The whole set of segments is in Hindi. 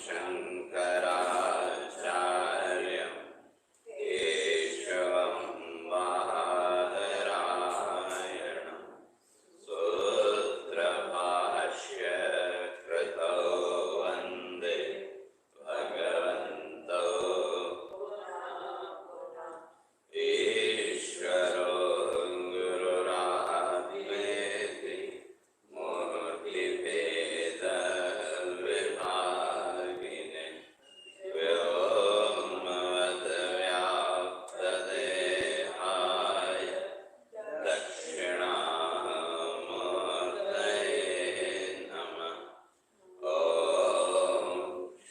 शङ्कराचार्यं केशवं बादरायणं सूत्रभाष्यकृतौ वन्दे भगवन्तौ ईश्वरो गुरुरात्मेति मूर्तिभेदविभागिने व्योमवद्व्याप्तदेहाय दक्षिणामूर्तये नमः। ॐ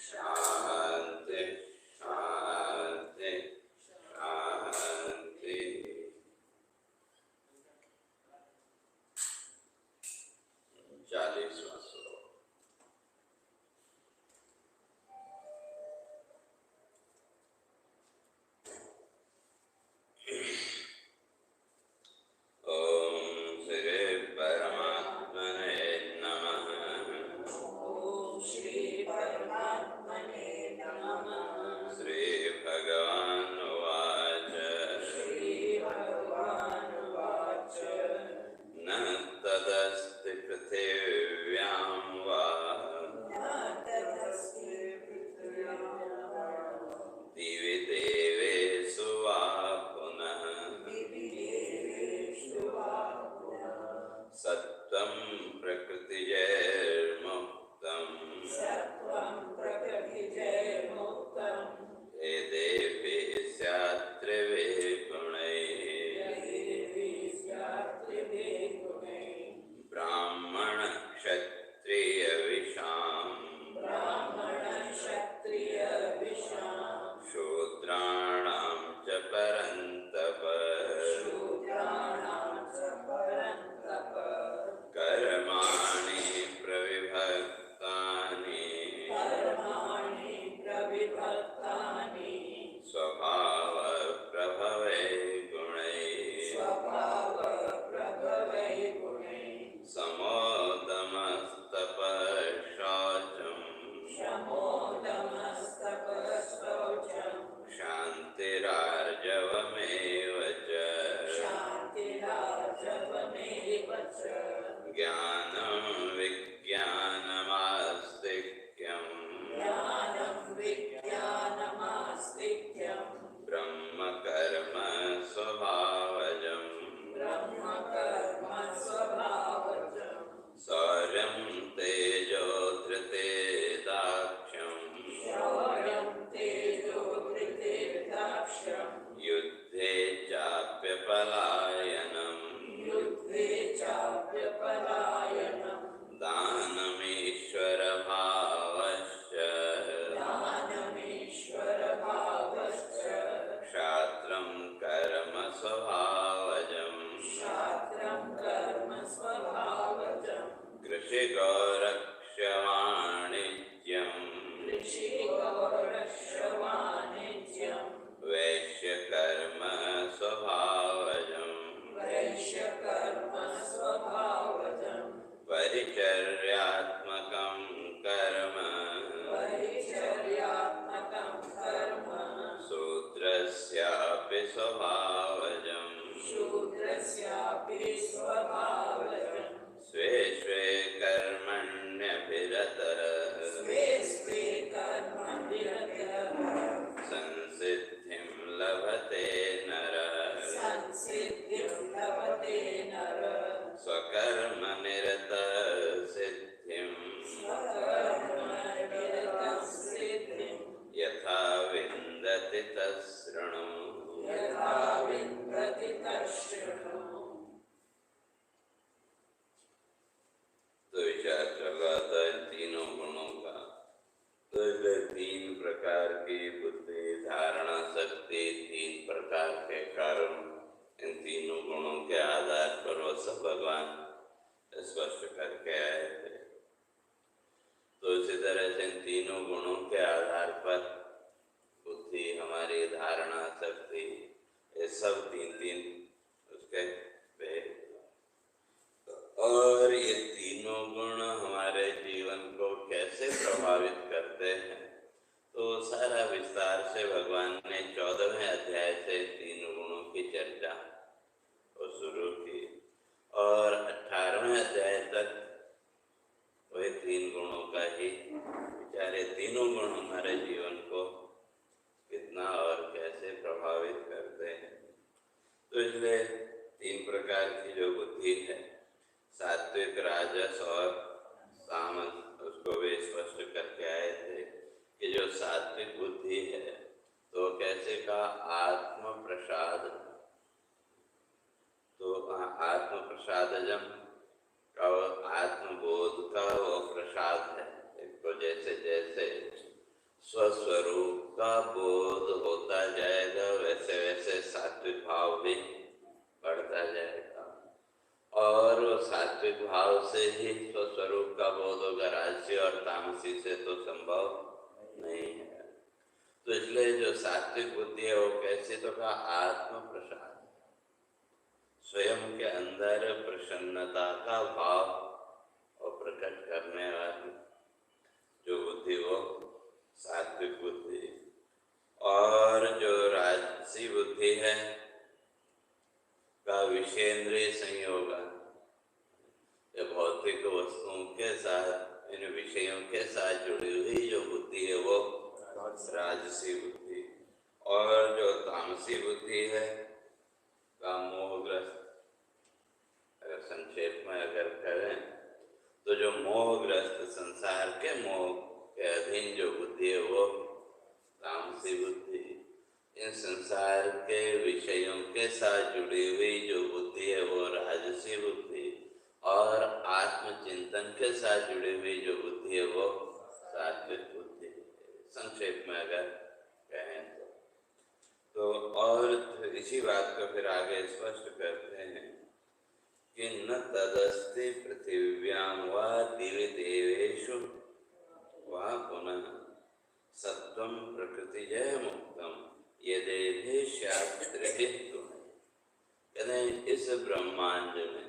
शान्ति शान्ति शान्ति। 40वां श्लोक। ओम श्री परमात्मने नमः। ओम श्री परमात्मने नमः। श्री भगवानुवाच श्री भगवानुवाच न तदस्ति पृथिव्यां वा न तदस्ति पृथिव्यां वा दिवि देवेषु वा पुनः दिवि देवेषु वा पुनः सत्त्वं प्रकृतिजैर्मुक्तं सत्त्वं प्रकृतिजैर्मुक्तं यद्यपि स्यात् त्रिभिः गुणैः यद्यपि स्यात् त्रिभिः गुणैः ब्राह्मणक्षत्रियविषां ब्राह्मणक्षत्रियविषां शूद्राणां च परन्तप शूद्राणां च परन्तप कर्माणि प्रविभक्तानि कर्माणि प्रविभक्तानि स्वभावप्रभवै गुणैः स्वभावप्रभवैः गुणैः समोदमस्तपः शौचं शमोदमस्तपः शौचं क्षान्तिरार्जवमेव च शान्तिराजवमेव च ज्ञानं विज्ञानमास्तिक्यं ज्ञानं विज्ञानमास्तिक्यं ब्रह्मकर्म स्वभावजं ब्रह्मकर्म स्वभावजं शौर्यं तेजो धृतेदाख्यं शौर्यं तेजो धृतेर्दाक्ष्यं युद्धे चाप्यपलायनं युद्धे चाप्यपलायनं दानमीश्वरभावश्च दानमीश्वरभावश्च क्षात्रं कर्म स्वभावजं शास्त्रं कर्म स्वभावजं कृषिगौरक्ष्यवाणिज्यं ऋषिगौरक्षवाणिज्यं वैश्यकर्म स्वभावजं वैश्यकर्म स्वभावजं परिचर्यात्मकं कर्म परिचर्यात्मकं कर्म शूद्रस्यापि स्वभावजं शूद्रस्यापि स्वभावजं स्वे स्वे कर्मण्यभिरतः स्वे स्वे कर्मनिरतः संसिद्धिं लभते नरः संसिद्धिं लभते नरः स्वकर्मनिरतः सिद्धिं स्वकर्मनिरतं सिद्धिं यथा विन्दति तच्छृणु। यथा विन्दति तच्छृणु। तो विचार चल रहा था इन तीनों गुणों का। तो इसलिए तीन प्रकार की बुद्धि, धारणा शक्ति, तीन प्रकार के कारण, इन तीनों गुणों के आधार पर वो सब भगवान स्पष्ट करके आए थे। तो इसी तरह से इन तीनों गुणों के आधार पर बुद्धि, हमारी धारणा शक्ति, ये सब तीन तीन उसके भेद। और ये तीनों गुण हमारे जीवन को कैसे प्रभावित करते करते हैं। तो सारा विस्तार से भगवान ने 14वें अध्याय से 3 गुणों की चर्चा और शुरू की और 18वें अध्याय तक वही 3 गुणों का ही विचार है। तीनों गुण हमारे जीवन को कितना और कैसे प्रभावित करते हैं। तो इसलिए 3 प्रकार की जो बुद्धि है, सात्विक, राजस और तामस, उसको भी स्पष्ट करके आए थे कि जो सात्विक बुद्धि है तो कैसे का आत्म प्रसाद, तो आत्म प्रसादजम का आत्मबोध का वो प्रसाद है। एक तो जैसे जैसे स्वस्वरूप का बोध होता जाएगा वैसे वैसे सात्विक भाव भी बढ़ता जाएगा और सात्विक भाव से ही स्वस्वरूप का बोध होगा, राजसी और तामसी से तो संभव नहीं है। तो इसलिए जो सात्विक बुद्धि है वो कैसे तो का आत्म प्रसाद, स्वयं के अंदर प्रसन्नता का भाव और प्रकट करने वाली जो बुद्धि वो सात्विक बुद्धि। और जो राजसी बुद्धि है का विषयेंद्रिय संयोग, भौतिक वस्तुओं के साथ, इन विषयों के साथ जुड़ी हुई जो बुद्धि है वो राजसी बुद्धि। और जो तामसी बुद्धि है का मोहग्रस्त, अगर संक्षेप में अगर करें तो जो मोहग्रस्त संसार के मोह के अधीन जो बुद्धि है वो तामसी बुद्धि। इन संसार के विषयों के साथ जुड़ी हुई जो बुद्धि है वो राजसी बुद्धि और आत्मचिंतन के साथ जुड़ी हुई जो बुद्धि है वो सात्विक बुद्धि। संक्षेप में अगर कहें तो और इसी बात को फिर आगे स्पष्ट करते हैं कि न तदस्ति पृथिव्यां वा दिवि देवेषु वा पुनः सत्वं प्रकृतिजय मुक्तम यदेभि स्यात् त्रिभिः गुणैः। कहते हैं इस ब्रह्मांड में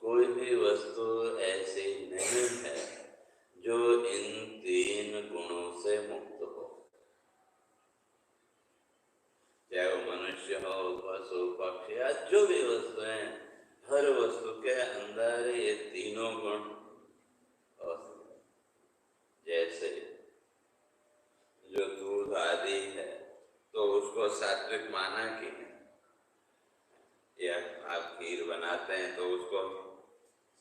कोई भी वस्तु ऐसी नहीं है जो इन 3 गुणों से मुक्त हो, चाहे वो मनुष्य हो, पशु, पक्षी या जो भी वस्तु है, हर वस्तु के अंदर ये तीनों गुण। जैसे जो दूध आदि है तो उसको सात्विक माना कि या आप खीर बनाते हैं तो उसको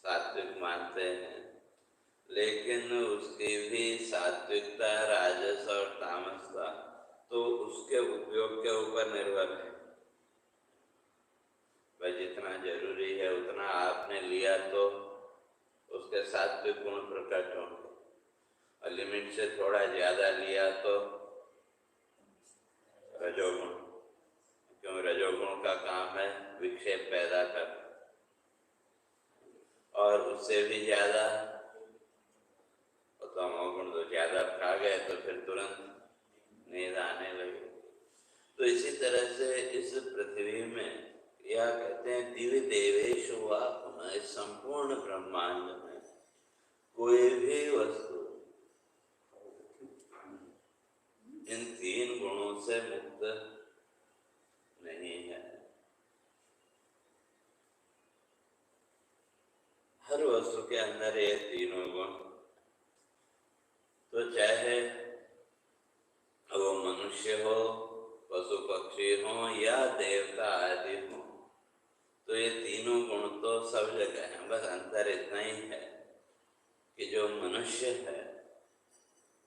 सात्विक मानते हैं, लेकिन उसकी भी सात्विकता, राजस और तामसता तो उसके उपयोग के ऊपर निर्भर है। भाई जितना जरूरी है उतना आपने लिया तो उसके सात्विक गुण प्रकट होंगे, और लिमिट से थोड़ा ज्यादा लिया तो रजोगुण, क्यों रजोगुण का काम है विक्षेप पैदा कर, और उससे भी ज्यादा तो तमोगुण तो ज्यादा खा गए तो फिर तुरंत नींद आने लगी। तो इसी तरह से इस पृथ्वी में या कहते हैं दिव्य देवेश हुआ, इस संपूर्ण ब्रह्मांड में कोई भी वस्तु इन 3 गुणों से मुक्त नहीं है। हर वस्तु के अंदर ये तीनों गुण, तो चाहे वो मनुष्य हो, पशु पक्षी हो या देवता आदि हो, तो ये तीनों गुण तो सब जगह हैं। बस अंतर इतना ही है कि जो मनुष्य है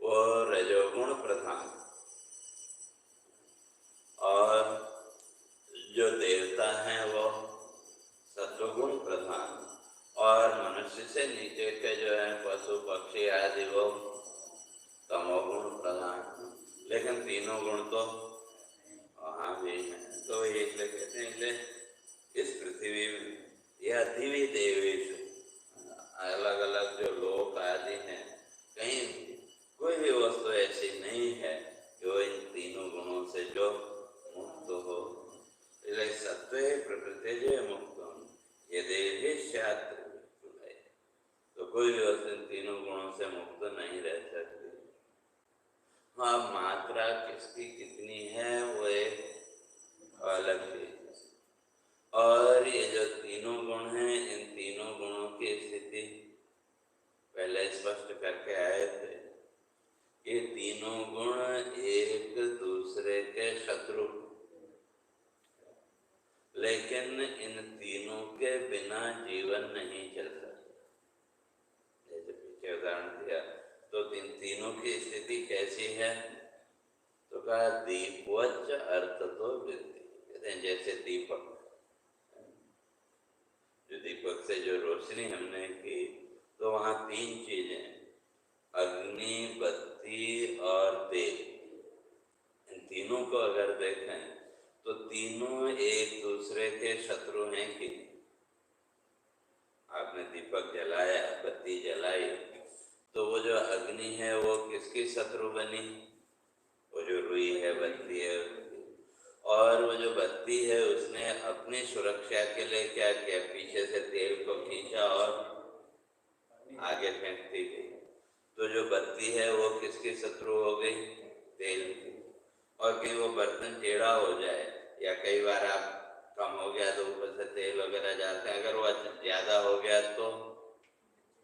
वो रजोगुण प्रधान और जो देवता हैं वो सत्वगुण प्रधान, और मनुष्य से नीचे के जो है पशु पक्षी आदि वो तमोगुण प्रधान। लेकिन तीनों गुण तो वहाँ भी हैं। तो ये इसलिए कहते हैं, इसलिए इस पृथ्वी में यह दिव्य देवेश, अलग अलग जो लोक आदि हैं, कहीं कोई भी वस्तु ऐसी नहीं है जो इन तीनों गुणों से जो मुक्त हो। इसलिए सत्व प्रकृति जो मुक्तम यदेहि स्यात्, तो कोई भी वस्तु इन तीनों गुणों से मुक्त नहीं रह सकती। हाँ, मात्रा किसकी कितनी है वो एक अलग चीज। और ये जो तीनों गुण हैं, इन तीनों गुणों की स्थिति पहले स्पष्ट करके आए थे। ये तीनों गुण एक दूसरे के शत्रु, लेकिन इन तीनों के बिना जीवन नहीं चल सकता। जैसे पीछे उदाहरण दिया, तो इन तीनों की स्थिति कैसी है? तो कहा दीपवच अर्थ तो वृद्धि। कहते हैं जैसे दीपक, जो दीपक से जो रोशनी हमने की, तो वहाँ तीन चीजें, अग्नि, बत्ती और तेल। इन तीनों को अगर देखें तो तीनों एक दूसरे के शत्रु हैं कि आपने दीपक जलाया, बत्ती जलाई, तो वो जो अग्नि है वो किसकी शत्रु बनी? वो जो रुई है, बत्ती है। और वो जो बत्ती है उसने अपनी सुरक्षा के लिए क्या किया? पीछे से तेल को खींचा और आगे फेंकती गई। तो जो बत्ती है वो किसकी शत्रु हो गई? तेल की। और कहीं वो बर्तन टेढ़ा हो जाए, या कई बार आप कम हो गया तो ऊपर से तेल वगैरह जाते हैं, अगर वो ज्यादा हो गया तो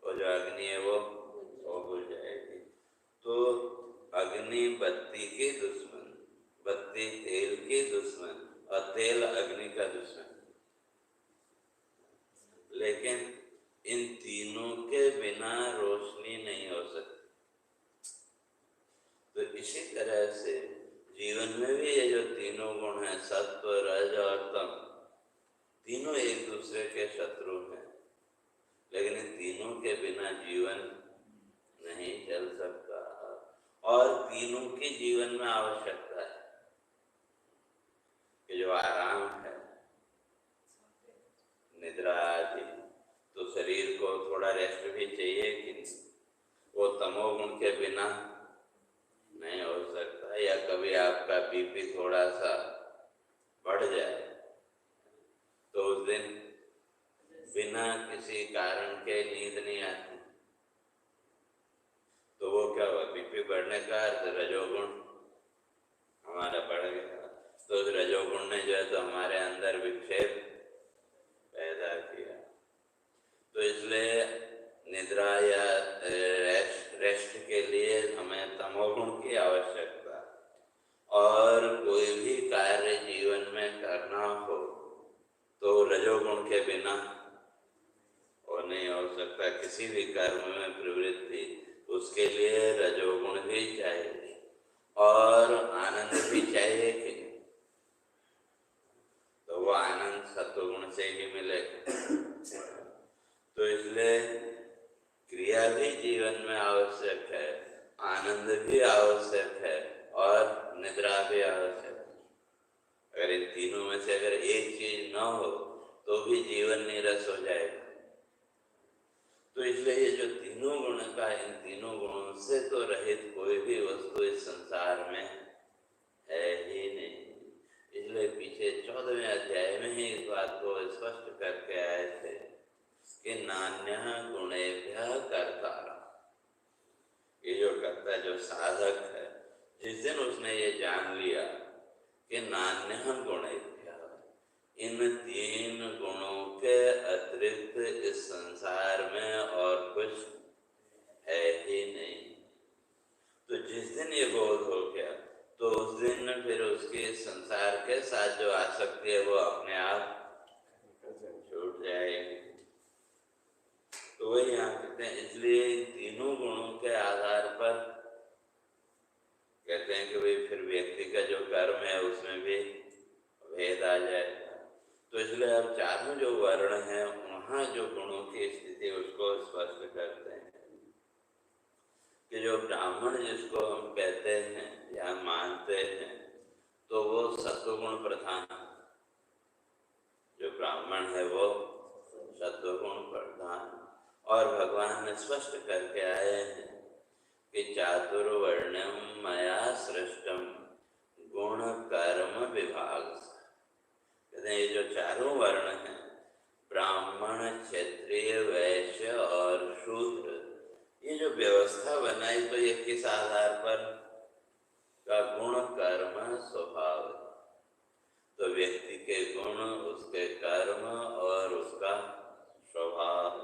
वो जो अग्नि है वो बुझ जाएगी। तो अग्नि बत्ती की दुश्मन, बत्ती तेल की दुश्मन, और तेल अग्नि का दुश्मन। लेकिन इन तीनों के बिना रोशनी नहीं हो सकती। तो इसी तरह से जीवन में भी ये जो तीनों गुण हैं, सत्व, रज और तम, तीनों एक दूसरे के शत्रु हैं, लेकिन इन तीनों के बिना जीवन नहीं चल सकता। और तीनों की जीवन में आवश्यकता है कि जो आराम है, निद्रा आदि, तो शरीर को थोड़ा रेस्ट भी चाहिए कि नहीं? वो तमोगुण के बिना नहीं हो सकता। या कभी आपका बीपी थोड़ा सा बढ़ जाए तो उस दिन बिना किसी कारण के नींद नहीं आती, तो वो क्या हुआ? बीपी बढ़ने का अर्थ रजोगुण हमारा बढ़ गया। तो उस रजोगुण ने जो है तो हमारे अंदर विक्षेप पैदा किया। तो इसलिए निद्रा या रेस्ट के लिए हमें तमोगुण की आवश्यकता। और कोई भी कार्य जीवन में करना हो तो रजोगुण के बिना वो नहीं हो सकता। किसी भी कर्म में प्रवृत्ति, उसके लिए रजोगुण भी चाहिए और आनंद भी चाहिए कि, तो वो आनंद सत्वगुण से ही मिलेगा। तो इसलिए क्रिया भी जीवन में आवश्यक है, आनंद भी आवश्यक है और निद्रा भी आवश्यक है। अगर इन तीनों में से अगर एक चीज न हो तो भी जीवन नीरस हो जाएगा। तो इसलिए ये जो तीनों गुण का, इन तीनों गुणों से तो रहित कोई भी वस्तु इस संसार में है ही नहीं। इसलिए पीछे 14वें अध्याय में ही इस बात को स्पष्ट करके आए थे कि नान्यः गुणेभ्यः कर्तारः। ये जो कर्ता, जो साधक है, जिस दिन उसने ये जान लिया कि नान्यः गुणेभ्यः, इन तीन गुणों के अतिरिक्त इस संसार में और कुछ है ही नहीं, तो जिस दिन ये बोध हो गया तो उस दिन फिर उसकी संसार के साथ जो आसक्ति है वो अपने आप छूट जाएगी। तो वही यहाँ कहते हैं, इसलिए तीनों गुणों के आधार पर कहते हैं कि भाई फिर व्यक्ति का जो कर्म है उसमें भी भेद आ जाएगा। तो इसलिए अब चारों जो वर्ण हैं वहाँ जो गुणों की स्थिति उसको स्पष्ट करते हैं कि जो ब्राह्मण जिसको हम कहते हैं या मानते हैं, तो वो सत्वगुण प्रधान, जो ब्राह्मण है वो सत्वगुण प्रधान। और भगवान ने स्पष्ट करके आए हैं कि चातुर्वर्ण्यम मया सृष्टम गुण कर्म विभाग। कहते हैं ये जो चारों वर्ण हैं, ब्राह्मण, क्षत्रिय, वैश्य और शूद्र, ये जो व्यवस्था बनाई तो ये किस आधार पर? उसका गुण कर्म स्वभाव है। तो व्यक्ति के गुण, उसके कर्म और उसका स्वभाव।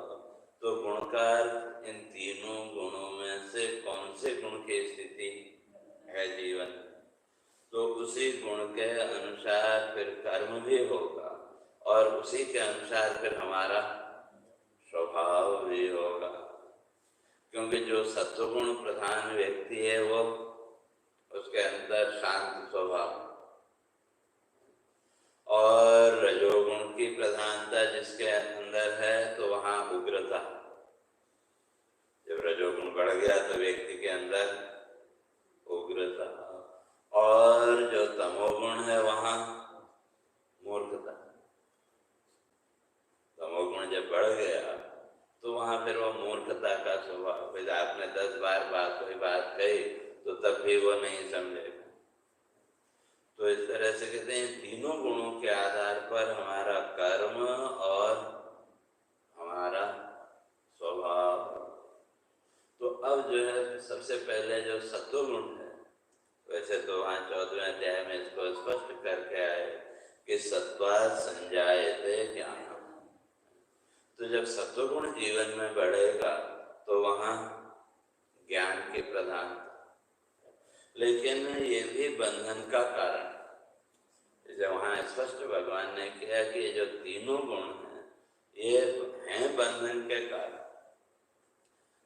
तो गुणकार इन तीनों गुणों में से कौन से गुण की स्थिति है जीवन, तो उसी गुण के अनुसार फिर कर्म भी होगा और उसी के अनुसार फिर हमारा स्वभाव भी होगा। क्योंकि जो सत्वगुण प्रधान व्यक्ति है वो, उसके अंदर शांत स्वभाव, और रजोगुण की प्रधानता जिसके अंदर है तो वहाँ उग्रता। जब रजोगुण बढ़ गया तो व्यक्ति के अंदर उग्रता, और जो तमोगुण है वहाँ मूर्खता। तमोगुण जब बढ़ गया तो वहाँ फिर वो मूर्खता का स्वभाव। फिर आपने 10 बार कोई बात कही तो तब भी वो नहीं समझेगा। तो इस तरह से कहते हैं तीनों गुणों के आधार पर हमारा कर्म और हमारा स्वभाव। तो अब जो है सबसे पहले जो सत्वगुण है, वैसे तो वहाँ 14वें अध्याय में इसको स्पष्ट करके आए कि सत्वात् संजायते ज्ञानम्। तो जब सत्वगुण जीवन में बढ़ेगा तो वहाँ ज्ञान की प्रधानता, लेकिन ये भी बंधन का कारण। जैसे वहाँ स्पष्ट भगवान ने किया कि ये जो तीनों गुण हैं ये हैं बंधन के कारण,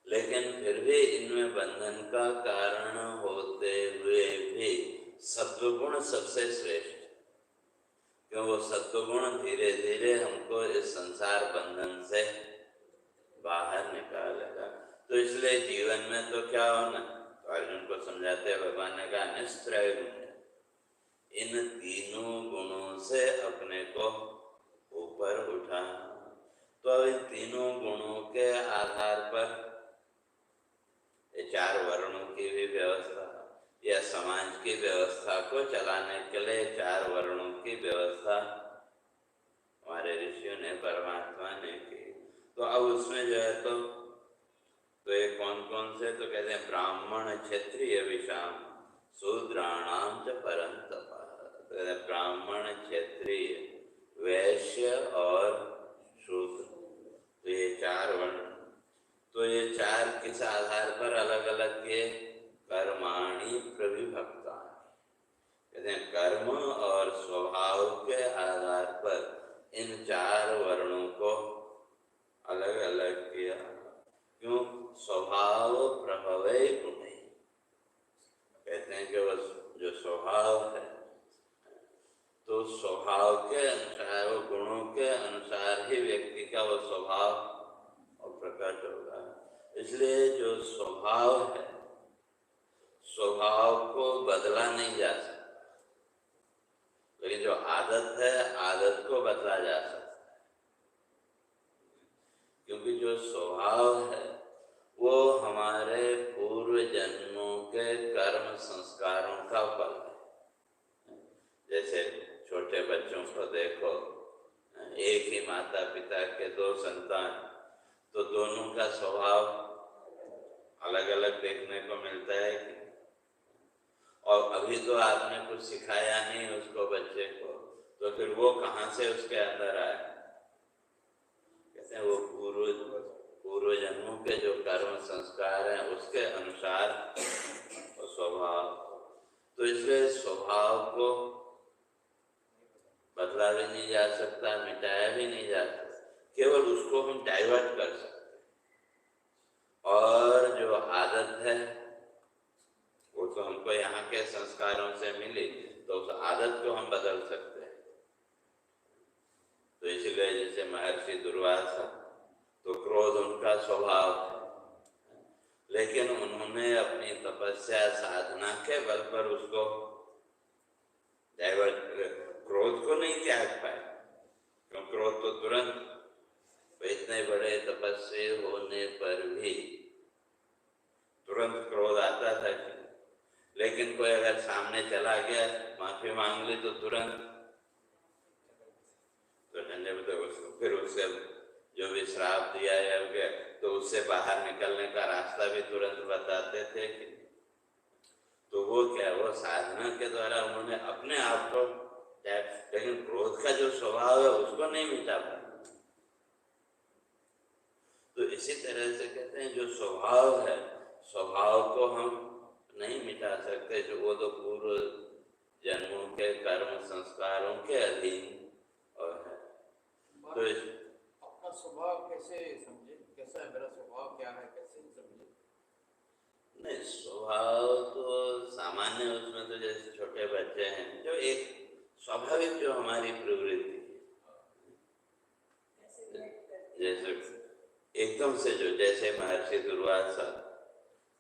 लेकिन फिर भी इनमें बंधन का कारण होते हुए भी सत्वगुण सबसे श्रेष्ठ, क्यों वो सत्वगुण धीरे धीरे हमको इस संसार बंधन से बाहर निकालेगा। तो इसलिए जीवन में तो क्या होना, तो अर्जुन को समझाते हैं भगवान ने कहा निस्त्रय गुण, इन तीनों गुणों से अपने को ऊपर उठाना। तो अब इन तीनों गुणों के आधार पर ये 4 वर्णों की भी व्यवस्था, या समाज की व्यवस्था को चलाने के लिए 4 वर्णों की व्यवस्था हमारे ऋषियों ने, परमात्मा ने की। तो अब उसमें जो है तो ये कौन कौन से, तो कहते हैं ब्राह्मण क्षत्रिय विषाम शूद्राणाम च परंतप। तो कहते हैं ब्राह्मण, क्षत्रिय, वैश्य और शूद्र, तो ये 4 वर्ण। तो ये 4 किस आधार पर अलग अलग के, कर्माणि प्रविभक्ता। कहते हैं कर्म और स्वभाव के आधार पर इन 4 वर्णों को अलग अलग किया। क्यों? स्वभाव प्रभवे गुणे, कहते हैं कि वो जो स्वभाव है तो स्वभाव के अनुसार, वो गुणों के अनुसार ही व्यक्ति का वो स्वभाव और प्रकट होगा। इसलिए जो स्वभाव है, स्वभाव को बदला नहीं जा सकता, लेकिन जो आदत है, आदत को बदला जा सकता है। क्योंकि जो स्वभाव है वो हमारे पूर्व जन्मों के कर्म संस्कारों का फल है। जैसे छोटे बच्चों को देखो, एक ही माता पिता के 2 संतान, तो दोनों का स्वभाव अलग अलग देखने को मिलता है कि, और अभी तो आपने कुछ सिखाया नहीं उसको, बच्चे को, तो फिर वो कहाँ से उसके अंदर आए। कहते हैं वो पूर्व जन्मों के जो कर्म संस्कार हैं उसके अनुसार वो स्वभाव। तो इसलिए स्वभाव को बदला भी नहीं जा सकता, मिटाया भी नहीं जा सकता, केवल उसको हम डाइवर्ट कर सकते। और जो आदत है वो तो हमको यहाँ के संस्कारों से मिली, तो उस आदत को हम बदल सकते हैं। तो इसलिए जैसे महर्षि दुर्वासा, तो क्रोध उनका स्वभाव है, लेकिन उन्होंने अपनी तपस्या साधना के बल पर उसको डाइवर्ट, क्रोध को नहीं त्याग पाए। क्यों? क्रोध तो तुरंत, इतने बड़े तपस्वी होने पर भी तुरंत क्रोध आता था। लेकिन कोई अगर सामने चला गया, माफी मांग ली, तो तुरंत तो ठंडे में तो उसको फिर उससे जो भी श्राप दिया है तो उससे बाहर निकलने का रास्ता भी तुरंत बताते थे। तो वो क्या, वो साधना के द्वारा उन्होंने अपने आप को, लेकिन क्रोध का जो स्वभाव है उसको नहीं मिटा पाया। तो इसी तरह से कहते हैं जो स्वभाव है, स्वभाव को हम नहीं मिटा सकते, जो वो तो पूर्व जन्मों के कर्म संस्कारों के अधीन और है। तो अपना स्वभाव कैसे समझे, कैसा है मेरा स्वभाव, क्या है, कैसे समझे? नहीं, स्वभाव तो सामान्य, उसमें तो जैसे छोटे बच्चे हैं, जो एक स्वाभाविक जो हमारी प्रवृत्ति, जैसे एकदम से जो, जैसे महर्षि दुर्वासा,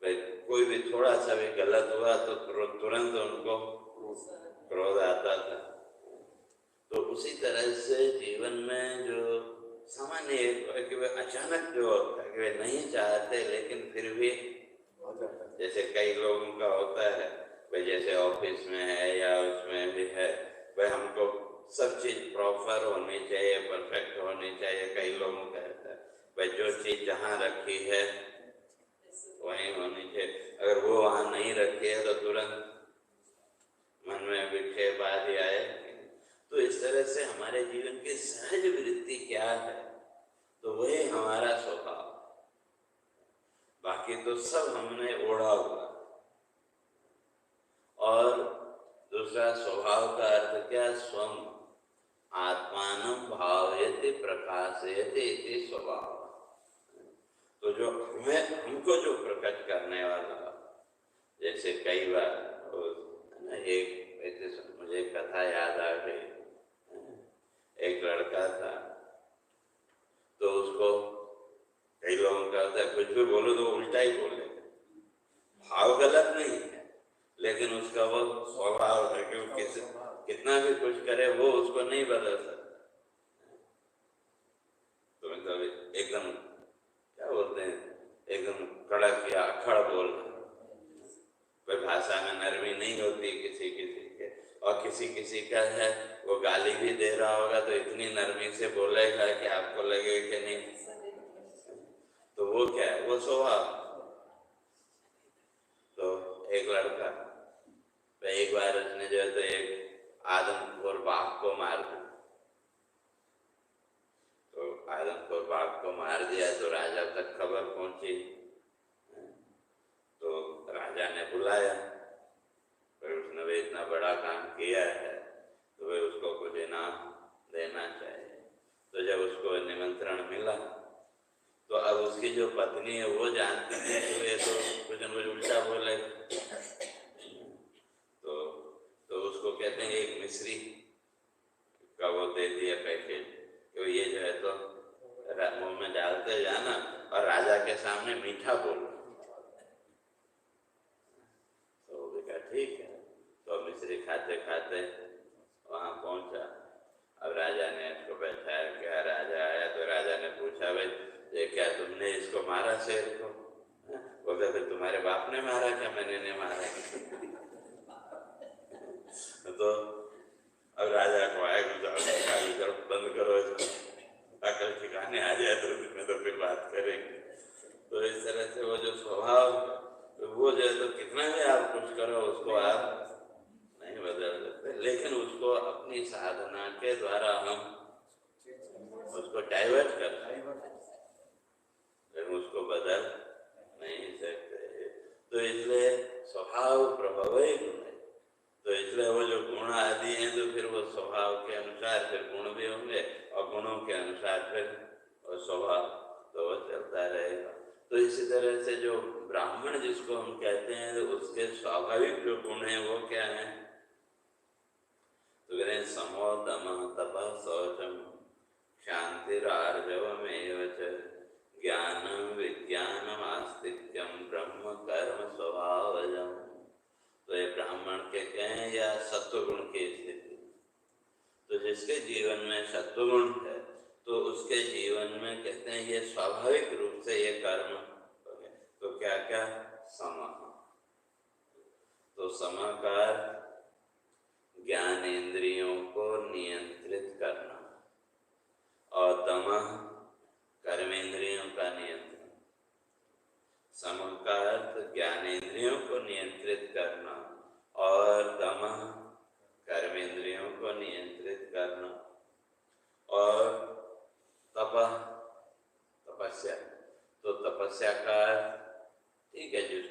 भाई कोई भी थोड़ा सा भी गलत हुआ तो तुरंत उनको क्रोध आता था। तो उसी तरह से जीवन में जो सामान्य कि वे अचानक जो होता है कि वे नहीं चाहते लेकिन फिर भी, जैसे कई लोगों का होता है भाई, जैसे ऑफिस में है या उसमें भी है भाई, हमको सब चीज प्रॉपर होनी चाहिए, परफेक्ट होनी चाहिए। कई लोगों का होता है भाई जो चीज जहाँ रखी है वहीं होनी चाहिए, अगर वो वहाँ नहीं रखी है तो तुरंत मन में विक्षेप आदि आए। तो इस तरह से हमारे जीवन की सहज वृत्ति क्या है, तो वही हमारा स्वभाव, बाकी तो सब हमने ओढ़ा हुआ। और दूसरा स्वभाव का अर्थ क्या, स्वम आत्मानं भावयति प्रकाशयति इति स्वभाव। तो जो हमें, हमको जो प्रकट करने वाला, जैसे कई बार एक ऐसे मुझे कथा याद आ गई, एक लड़का था तो उसको, कई लोगों का होता है कुछ भी बोलो तो उल्टा ही बोले, भाव गलत नहीं है लेकिन उसका वो स्वभाव है कि वो कितना भी कुछ करे वो उसको नहीं बदल सकता। तो मतलब एकदम क्या बोलते हैं, एकदम कड़क या अखड़ बोलना, कोई भाषा में नरमी नहीं होती किसी किसी के, और किसी किसी का है वो गाली भी दे रहा होगा तो इतनी नरमी से बोलेगा कि आपको लगे कि नहीं, तो वो क्या है, वो स्वभाव। तो एक लड़का, तो एक बार उसने जो है तो एक आदमखोर बाघ को मार दिया। तो आदमखोर बाघ को मार दिया तो राजा तक खबर पहुंची। तो राजा ने बुलाया, फिर उसने भी इतना बड़ा काम किया है तो वे उसको कुछ इनाम देना चाहिए। तो जब उसको निमंत्रण मिला तो अब उसकी जो पत्नी है वो जानती है कि वे तो कुछ न कुछ उल्टा बोले। तो उसको कहते हैं एक मिश्री का वो दे दिया पैकेट, तो ये जो है तो मुंह में डालते जाना और राजा के सामने मीठा बोलना। तो वो कहा ठीक है। तो मिश्री खाते खाते वहाँ पहुंचा। अब राजा ने इसको बैठाया, क्या राजा आया तो राजा ने पूछा भाई ये क्या तुमने इसको मारा शेर को? बोलते फिर तुम्हारे बाप ने मारा क्या? मैंने नहीं मारा। तो अब राजा को आए बंद करो इसको, अकल ठिकाने आ जाए तो इसमें तो फिर बात करेंगे। तो इस तरह से वो जो स्वभाव, तो वो जो है तो कितना भी आप कुछ करो उसको आप नहीं बदल सकते, लेकिन उसको अपनी साधना के द्वारा हम उसको डाइवर्ट कर सकते, लेकिन उसको बदल नहीं सकते। तो इसलिए स्वभाव प्रभाव ही गुण है। तो इसलिए वो जो गुण आदि हैं तो फिर वो स्वभाव के अनुसार फिर गुण भी होंगे और गुणों के अनुसार फिर वो स्वभाव, तो वो चलता रहेगा। तो इसी तरह से जो ब्राह्मण जिसको हम कहते हैं तो उसके स्वाभाविक जो गुण हैं वो क्या है? तो कहते हैं समो दमः तपः शौचम क्षान्तिरार्जवमेव च ज्ञानम विज्ञानम आस्तिक्यम ब्रह्म कर्म स्वभावजम। तो ये ब्राह्मण के कहें या सत्वगुण की स्थिति। तो जिसके जीवन में सत्वगुण है तो उसके जीवन में कहते हैं ये स्वाभाविक रूप से ये कर्म। तो क्या क्या? सम। तो समाकार ज्ञानेंद्रियों को नियंत्रित करना और दमः कर्मेंद्रियों का नियंत्रण। सम का अर्थ ज्ञानेंद्रियों को नियंत्रित करना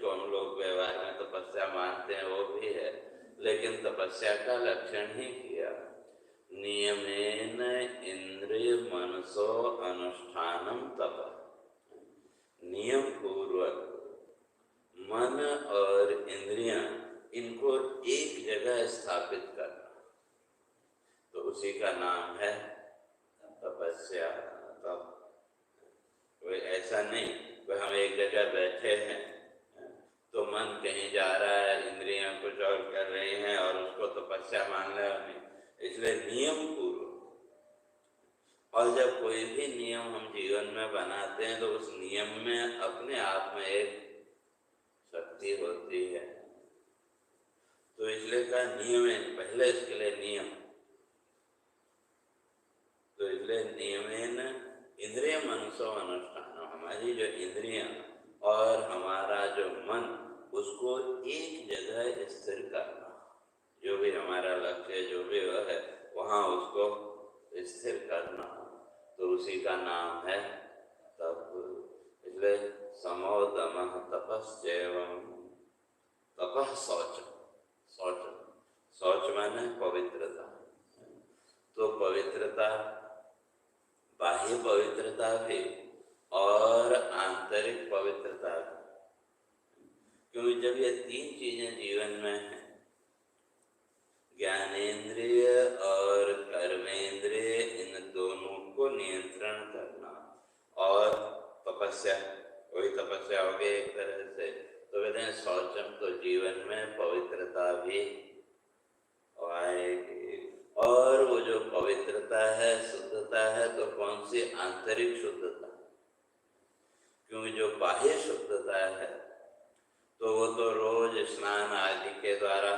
जिसको हम लोग व्यवहार में तपस्या मानते हैं वो भी है, लेकिन तपस्या का लक्षण ही किया। नियमेन इंद्रिय मनसो अनुष्ठानम तप, नियम पूर्वक मन और इंद्रियां इनको एक जगह स्थापित करना, तो उसी का नाम है तपस्या। तप कोई ऐसा नहीं कि हम एक जगह बैठे हैं तो मन कहीं जा रहा है, इंद्रियां कुछ और कर रही हैं और उसको तपस्या मान रहे नहीं। इसलिए नियम पूर्वक, और जब कोई भी नियम हम जीवन में बनाते हैं तो उस नियम में अपने आप में एक शक्ति होती है, तो इसलिए का नियम है, पहले इसके लिए नियम। तो इसलिए नियमेन इंद्रिय मनसो अनुष्ठान, हमारी जो इंद्रियां और हमारा जो मन, उसको एक जगह स्थिर करना, जो भी हमारा लक्ष्य जो भी वह है वहाँ उसको स्थिर करना, तो उसी का नाम है तप। इसलिए समो दमः तपश्चैवम्, तपः शौचम, शौच, शौच माने पवित्रता। तो पवित्रता, बाह्य पवित्रता भी और आंतरिक पवित्रता भी, क्योंकि जब ये तीन चीजें जीवन में हैं, ज्ञानेंद्रिय और कर्मेंद्रिय, इन दोनों को नियंत्रण करना, और तपस्या, वही तपस्या हो गई एक तरह से, तो कहते हैं शौचम, तो जीवन में पवित्रता भी आएगी। और वो जो पवित्रता है, शुद्धता है, तो कौन सी? आंतरिक शुद्धता, क्योंकि जो बाह्य शुद्धता है तो वो तो रोज स्नान आदि के द्वारा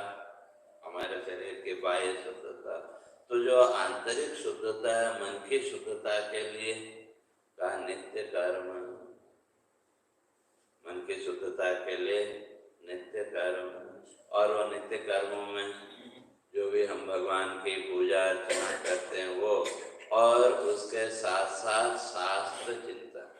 हमारे शरीर की बाह्य शुद्धता, तो जो आंतरिक शुद्धता है, मन की शुद्धता के लिए का नित्य कर्म, मन की शुद्धता के लिए नित्य कर्म, और वो नित्य कर्मों में जो भी हम भगवान की पूजा अर्चना करते हैं वो, और उसके साथ साथ शास्त्र चिंतन,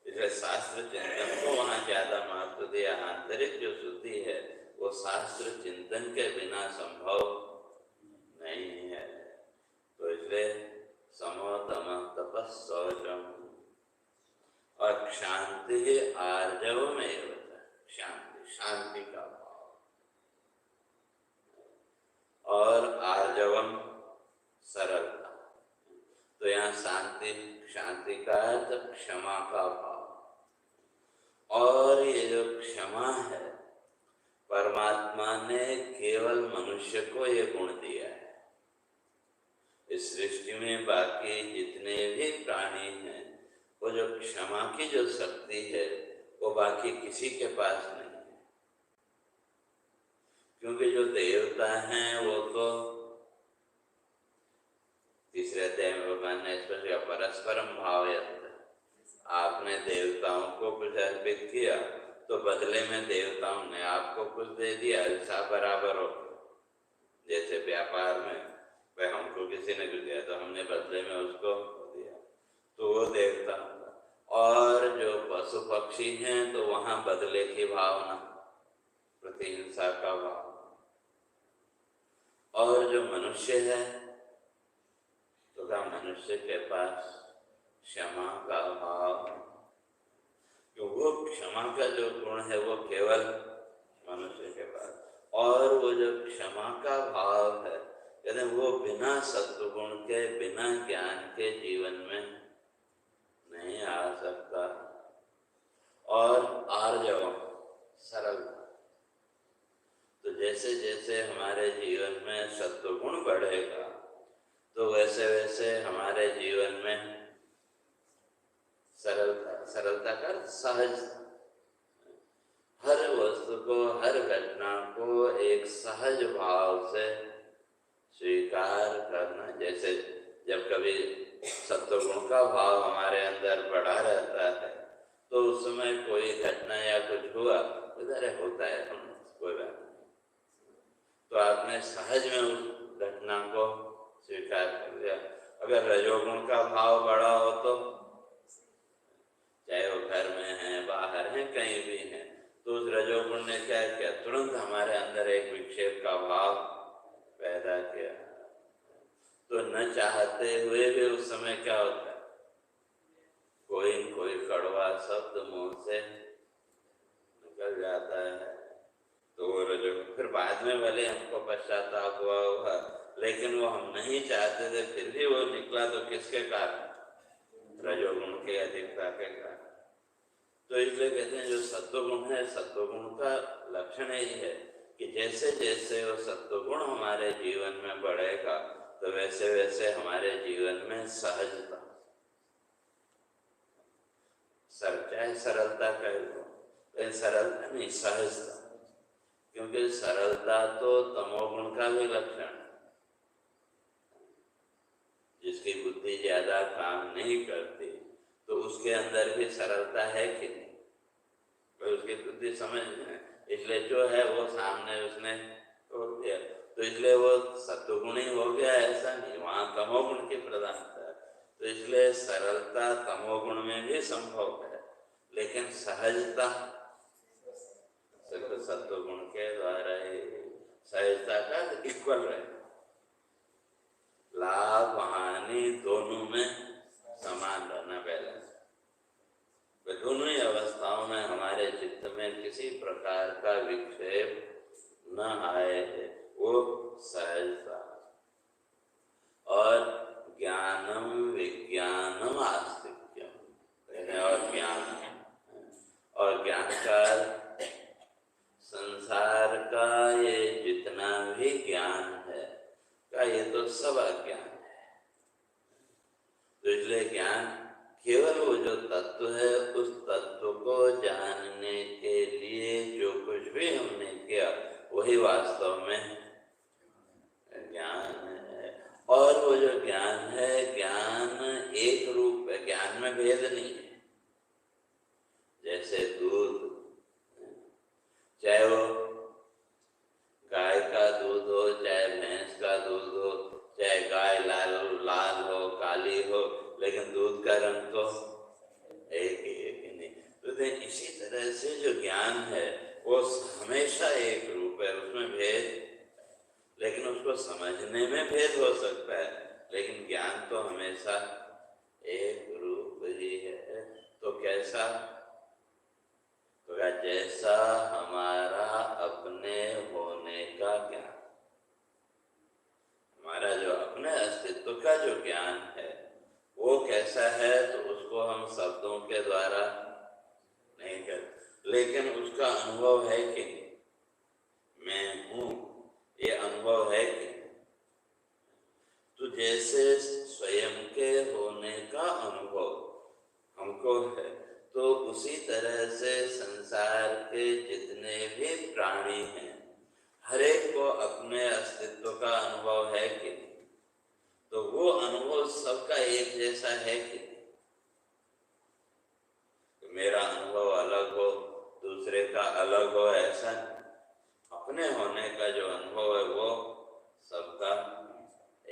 इसलिए शास्त्र चिंतन को वहाँ ज्यादा महत्व दिया। आंतरिक जो शुद्धि है वो शास्त्र चिंतन के बिना संभव नहीं है। तो इसलिए समो दमः तपः शौचम, और शांति आर्जवमेव, शांति, शांति का भाव, और आर्जवम सरलता। तो यहाँ शांति, शांति का अर्थ क्षमा का भाव, और ये जो क्षमा है, परमात्मा ने केवल मनुष्य को ये गुण दिया है। इस सृष्टि में बाकी जितने भी प्राणी हैं, वो जो क्षमा की जो शक्ति है वो बाकी किसी के पास नहीं है, क्योंकि जो देवता हैं वो तो तीसरे अध्याय में भगवान ने स्पष्ट किया, परस्परम भावयत, आपने देवताओं को कुछ अर्पित किया तो बदले में देवताओं ने आपको कुछ दे दिया, ऐसा बराबर हो। जैसे व्यापार में वह हमको किसी ने कुछ दिया तो हमने बदले में उसको दिया, तो वो देवता। और जो पशु पक्षी हैं तो वहाँ बदले की भावना, प्रतिहिंसा का भाव, और जो मनुष्य है तो क्या मनुष्य के पास क्षमा का भाव, तो वो क्षमा का जो गुण है वो केवल मनुष्य के पास। और वो जो क्षमा का भाव है, कहते हैं वो बिना सत्वगुण के, बिना ज्ञान के जीवन में नहीं आ सकता। और आर्जवम, सरलता, तो जैसे जैसे हमारे जीवन में सत्वगुण बढ़ेगा तो वैसे वैसे हमारे जीवन में सरलता, सरलता का सहज, हर वस्तु को, हर घटना को एक सहज भाव से स्वीकार करना। जैसे जब कभी सत्वगुण का भाव हमारे अंदर बढ़ा रहता है तो उस समय कोई घटना या कुछ हुआ, अरे होता है, कोई बात नहीं, तो आपने सहज में उस घटना को स्वीकार कर लिया। अगर रजोगुण का भाव बढ़ा हो तो चाहे वो घर में है, बाहर है, कहीं भी है, भाव पैदा किया। तो न चाहते हुए भी उस समय क्या होता है, कोई कोई कड़वा शब्द मुंह से निकल जाता है। तो वो जो फिर बाद में भले हमको पश्चाताप हुआ, लेकिन वो हम नहीं चाहते थे, फिर भी वो निकला। तो किसके कारण? रजोगुण के अधिकता के कारण। तो इसलिए कहते हैं जो सत्वगुण है, सत्वगुण का लक्षण यही है कि जैसे जैसे वो सत्वगुण हमारे जीवन में बढ़ेगा, तो वैसे वैसे हमारे जीवन में सहजता, चाहे सरलता कहे तो सरलता नहीं, सहजता। क्योंकि सरलता तो तमोगुण का भी लक्षण है। जिसकी बुद्धि ज्यादा काम नहीं करती, तो उसके अंदर भी सरलता है कि नहीं, तो उसकी बुद्धि समझ में, इसलिए जो है वो सामने उसने छोड़ दिया। तो इसलिए वो सत्वगुणी हो गया ऐसा नहीं, वहां तमोगुण की प्रधानता है। तो इसलिए सरलता तमोगुण में भी संभव है, लेकिन सहजता सिर्फ सत्वगुण के द्वारा ही, सहजता का इक्वल रहे, लाभ हानि दोनों में समान रहना, बैलेंस। दोनों ही अवस्थाओं में हमारे चित्त में किसी प्रकार का विक्षेप न आए, वो सहजता। और ज्ञानम विज्ञानम आस्तिक्यम, और ज्ञान का संसार का ये जितना भी ज्ञान है का ये तो सब अज्ञान है। तो इसलिए ज्ञान केवल वो जो तत्व है, उस तत्व को जानने के लिए जो कुछ भी हमने किया वही वास्तव में ज्ञान है। और वो जो ज्ञान है, ज्ञान एक रूप है, ज्ञान में भेद नहीं है। जैसे दूध, चाहे वो गाय का दूध हो, चाहे भैंस का दूध हो, चाहे गाय लाल लाल हो, काली हो, लेकिन दूध का रंग तो एक ही नहीं। तो इसी तरह से जो ज्ञान है वो हमेशा एक रूप है, उसमें भेद, लेकिन उसको समझने में भेद हो सकता है, लेकिन ज्ञान तो हमेशा एक रूप ही है। तो कैसा? तो जैसा हमारा अपने होने का ज्ञान, हमारा जो अपने अस्तित्व का जो ज्ञान है वो कैसा है, तो उसको हम शब्दों के द्वारा नहीं करते, लेकिन उसका अनुभव है कि मैं हूँ, ये अनुभव है कि। तो जैसे स्वयं के होने का अनुभव हमको है, तो उसी तरह से संसार के जितने भी प्राणी हैं, हर एक को अपने अस्तित्व का अनुभव है कि नहीं। तो वो अनुभव सबका एक जैसा है कि नहीं। तो मेरा अनुभव अलग हो, दूसरे का अलग हो, ऐसा अपने होने का जो अनुभव है वो सबका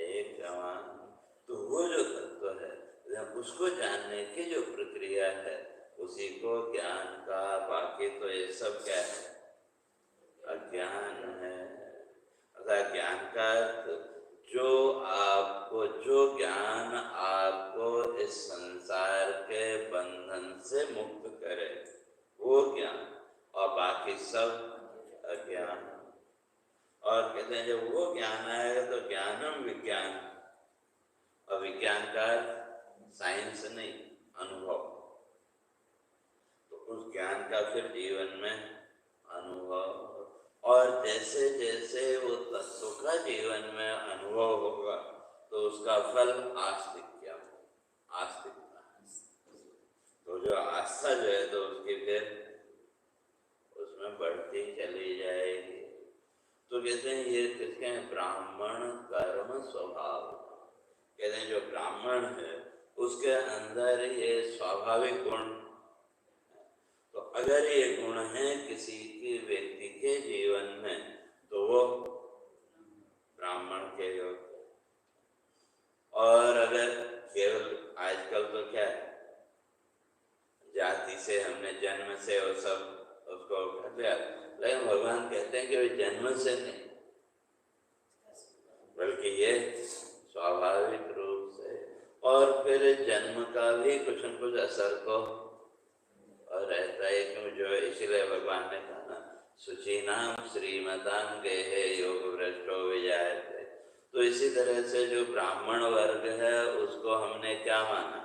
एक समान। तो वो जो तत्व है, उसको जानने की जो प्रक्रिया है, उसी को ज्ञान का। बाकी तो ये सब क्या है? अज्ञान है। अर्थात ज्ञान का जो आपको, जो ज्ञान आपको इस संसार के बंधन से मुक्त करे, वो ज्ञान, और बाकी सब अज्ञान। और कहते हैं जब वो ज्ञान आएगा तो ज्ञानम विज्ञान, और विज्ञान का साइंस नहीं, अनुभव। तो उस ज्ञान का फिर जीवन में अनुभव, और जैसे जैसे वो तत्व का जीवन में अनुभव होगा, तो उसका फल आस्तिक्य, आस्तिकता। तो जो आस्था जो है, तो उसकी फिर उसमें बढ़ती चली जाएगी। तो कहते हैं ये किसके हैं? ब्राह्मण कर्म स्वभाव। कहते हैं जो ब्राह्मण है उसके अंदर ये स्वाभाविक गुण। तो अगर ये गुण है किसी की व्यक्ति के जीवन में, तो वो ब्राह्मण के योग। और अगर केवल आजकल तो क्या है, जाति से हमने जन्म से वो सब उसको कर लिया, लेकिन भगवान कहते हैं कि वे जन्म से नहीं, जन्म का भी कुछ न कुछ असर तो और रहता है, क्यों जो इसलिए भगवान ने कहा ना, शुचीनाम श्रीमताम गेहे योग भ्रष्टो विजायते। तो इसी तरह से जो ब्राह्मण वर्ग है उसको हमने क्या माना,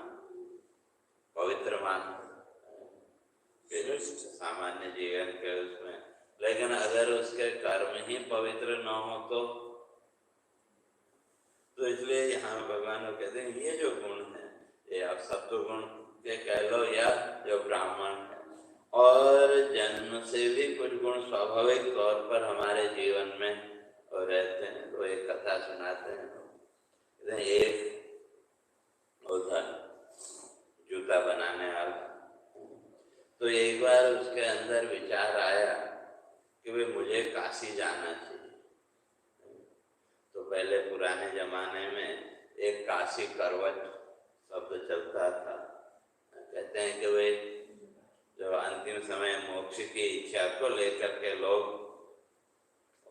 पवित्र माना सामान्य जीवन के उसमें। लेकिन अगर उसके कर्म ही पवित्र न हो तो इसलिए यहाँ भगवान लोग कहते हैं ये जो गुण है, ये आप सत्व गुण के कह लो या जो ब्राह्मण है, और जन्म से भी कुछ गुण स्वाभाविक तौर पर हमारे जीवन में और रहते हैं। तो एक कथा सुनाते हैं। एक उधर जूता बनाने वाला, तो एक बार उसके अंदर विचार आया कि भाई मुझे काशी जाना चाहिए। तो पहले पुराने जमाने में एक काशी करवट शब्द चलता था। कहते हैं कि भाई जो अंतिम समय मोक्ष की इच्छा को लेकर के लोग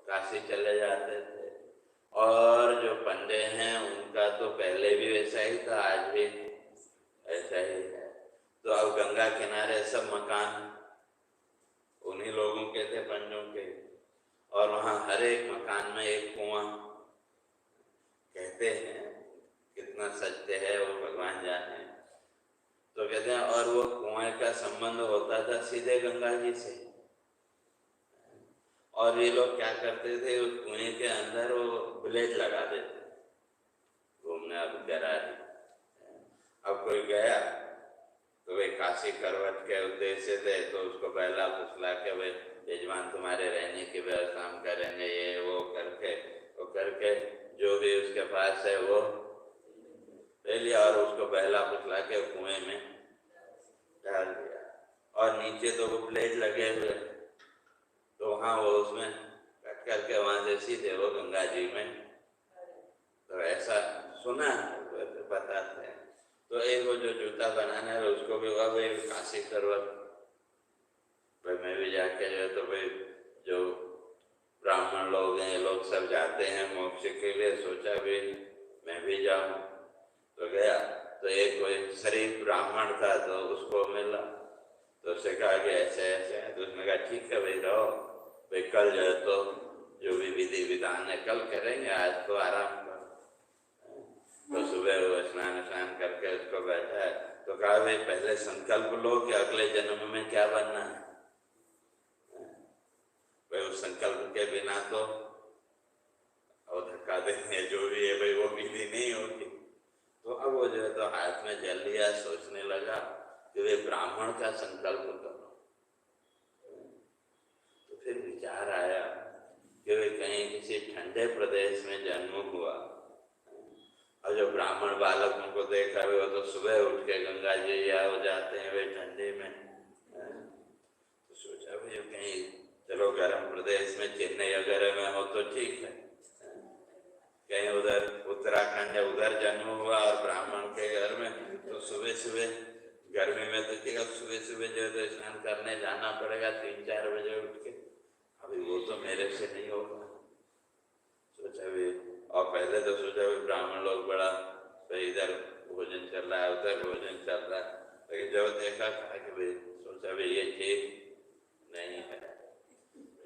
काशी चले जाते थे, और जो पंडे हैं उनका तो पहले भी वैसा ही था, आज भी ऐसा ही है। तो अब गंगा किनारे सब मकान उन्हीं लोगों के थे, पंडों के, और वहाँ हर एक मकान में एक कुआं। कहते हैं कितना सत्य है वो भगवान जाने। तो कहते हैं और वो कुएं का संबंध होता था सीधे गंगा जी से, और ये लोग क्या करते थे, उस कुएं के अंदर वो ब्लेड लगा देते घूमने। अब गरारी, अब कोई गया तो भाई काशी करवट के उद्देश्य थे, तो उसको बहला फुसला के भाई यजमान तुम्हारे रहने की व्यवस्था हम करेंगे, ये वो करके जो भी उसके पास है वो ले लिया और उसको बहला फुसला के कुएं में डाल दिया। और नीचे तो वो ब्लेड लगे हुए, तो वहाँ वो उसमें कट करके वहाँ से सीधे वो गंगा जी में। तो ऐसा सुना बताते हैं। तो एक वो जो जूता बनाने है उसको भी हुआ भाई काशी करवट, भाई मैं भी जाके जो तो भाई जो ब्राह्मण लोग हैं, लोग सब जाते हैं मोक्ष के लिए, सोचा भी मैं भी जाऊं। तो गया तो एक कोई शरीफ ब्राह्मण था, तो उसको मिला, तो उससे कहा कि ऐसे ऐसे है। तो उसने कहा ठीक है भाई रहो, भाई कल जो है तो जो भी विधि विधान है कल करेंगे, आज तो आराम करो। तो सुबह वो स्नान करके उसको बैठा है, तो कहा भाई पहले संकल्प लो कि अगले जन्म में क्या बनना है। भाई उस संकल्प के बिना तो और धक्का देंगे जो भी है भाई वो विधि नहीं होगी। तो अब वो जो है तो हाथ में जल लिया, सोचने लगा कि वे ब्राह्मण का संकल्प करो। तो फिर विचार आया कि वे कहीं किसी ठंडे प्रदेश में जन्म हुआ, और जो ब्राह्मण बालक उनको देखा वो तो सुबह उठ के गंगा जी या हो जाते हैं वे ठंडे में। तो सोचा भाई कहीं चलो गर्म प्रदेश में चेन्नई वगैरह में हो तो ठीक है, कहीं उधर उत्तराखंड है उधर जन्म हुआ और ब्राह्मण के घर में, तो सुबह सुबह गर्मी में तो ठीक है, सुबह सुबह जो है तो स्नान करने जाना पड़ेगा 3-4 बजे उठ के। अभी वो तो मेरे से नहीं होगा। सोचा भी, और पहले तो सोचा भी ब्राह्मण लोग बड़ा तो इधर भोजन चल रहा है उधर भोजन चल रहा है, लेकिन जब देखा कहा कि भाई सोचा भी ये ठीक नहीं है।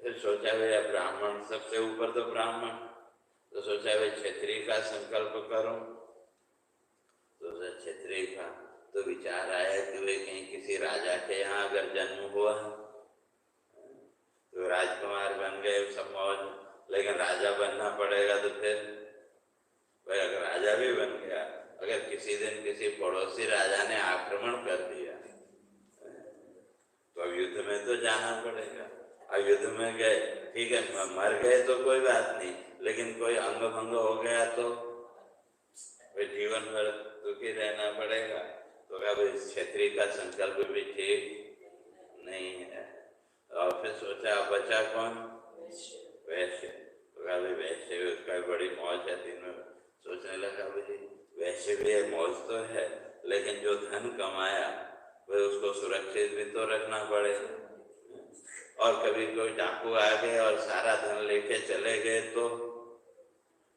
फिर सोचा भाई ब्राह्मण सबसे ऊपर तो ब्राह्मण, तो सोचा भाई क्षत्रिय का संकल्प करूं। तो क्षत्रिय का तो विचार आया कि वे कहीं किसी राजा के यहाँ अगर जन्म हुआ तो राजकुमार बन गए सब मौज, लेकिन राजा बनना पड़ेगा। तो फिर भाई अगर राजा भी बन गया, अगर किसी दिन किसी पड़ोसी राजा ने आक्रमण कर दिया तो अब युद्ध में तो जाना पड़ेगा। अब युद्ध में गए ठीक है, मर गए तो कोई बात नहीं, लेकिन कोई अंग भंग हो गया तो भाई जीवन भर दुखी रहना पड़ेगा। तो क्या भाई क्षत्रिय का संकल्प भी ठीक नहीं है। और फिर सोचा बचा कौन, वैश्य। तो क्या भाई वैश्य भी उसका बड़ी मौज है, दिन में सोचने लगा भाई वैश्य भी है मौज तो है, लेकिन जो धन कमाया वह उसको सुरक्षित भी तो रखना पड़ेगा, और कभी कोई डाकू आ गए और सारा धन लेके चले गए तो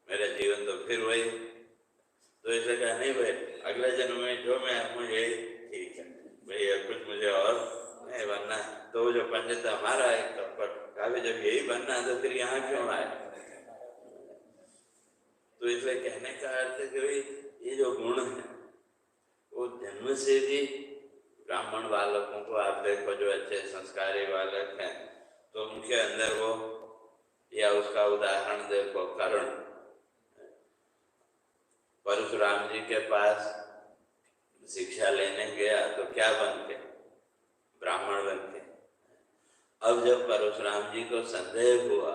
मेरा जीवन तो फिर वही। तो इसलिए कहा नहीं भाई, अगले जन्म में जो मैं हूँ यही ठीक है भाई, अब कुछ मुझे और नहीं बनना है। तो वो जो पंडित हमारा एक कपट कहा जब यही बनना है तो फिर यहाँ क्यों आए। तो इसलिए कहने का अर्थ है कि भाई ये जो गुण है वो जन्म से भी ब्राह्मण बालकों को आप देखो, जो अच्छे संस्कारी बालक हैं तो उनके अंदर वो, या उसका उदाहरण देखो कर्ण, परशुराम जी के पास शिक्षा लेने गया तो क्या बन के, ब्राह्मण बन के। अब जब परशुराम जी को संदेह हुआ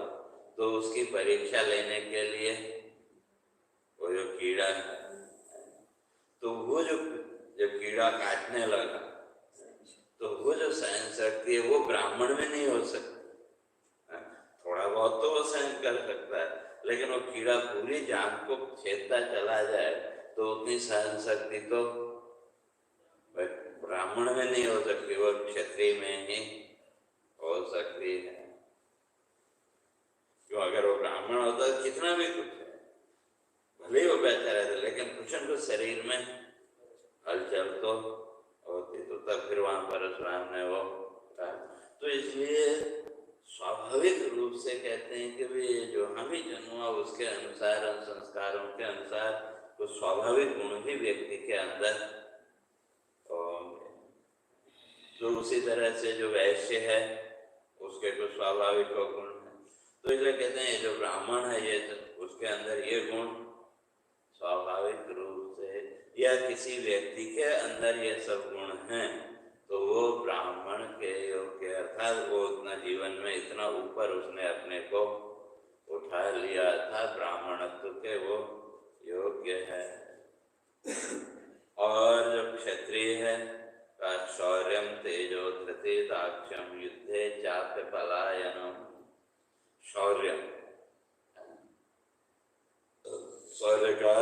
तो उसकी परीक्षा लेने के लिए वो जो कीड़ा है, तो वो जो जब कीड़ा काटने लगा तो वो जो सहन शक्ति है वो ब्राह्मण में नहीं हो सकती। थोड़ा बहुत तो वो सहन कर सकता है, लेकिन वो कीड़ा पूरी जान को छेदता चला जाए तो उतनी सहन शक्ति तो ब्राह्मण में नहीं हो सकती, वो क्षत्रिय में ही हो सकती है। क्यों, अगर वो ब्राह्मण होता तो कितना भी कुछ है, भले ही वो बैठा रहता, लेकिन कुछ न कुछ शरीर में हलचल तो होती। तो तब फिर वहां परशुराम ने वो कहा। तो इसलिए स्वाभाविक रूप से कहते हैं कि भी जो हम ही जन्म हुआ उसके अनुसार, उन संस्कारों के अनुसार कुछ स्वाभाविक गुण भी व्यक्ति के अंदर होंगे। तो उसी तरह से जो वैश्य है उसके कुछ स्वाभाविक गुण है। तो इसलिए कहते हैं जो ब्राह्मण है ये उसके अंदर ये गुण स्वाभाविक रूप से, या किसी व्यक्ति के अंदर ये सब गुण हैं तो वो ब्राह्मण के योग्य, अर्थात वो उतना जीवन में इतना ऊपर उसने अपने को उठा लिया था, ब्राह्मणत्व के वो योग्य है। और जो क्षत्रिय है का शौर्यम तेजो धृति दाक्ष्यम युद्धे चाप्य पलायनम। शौर्य, शौर्य का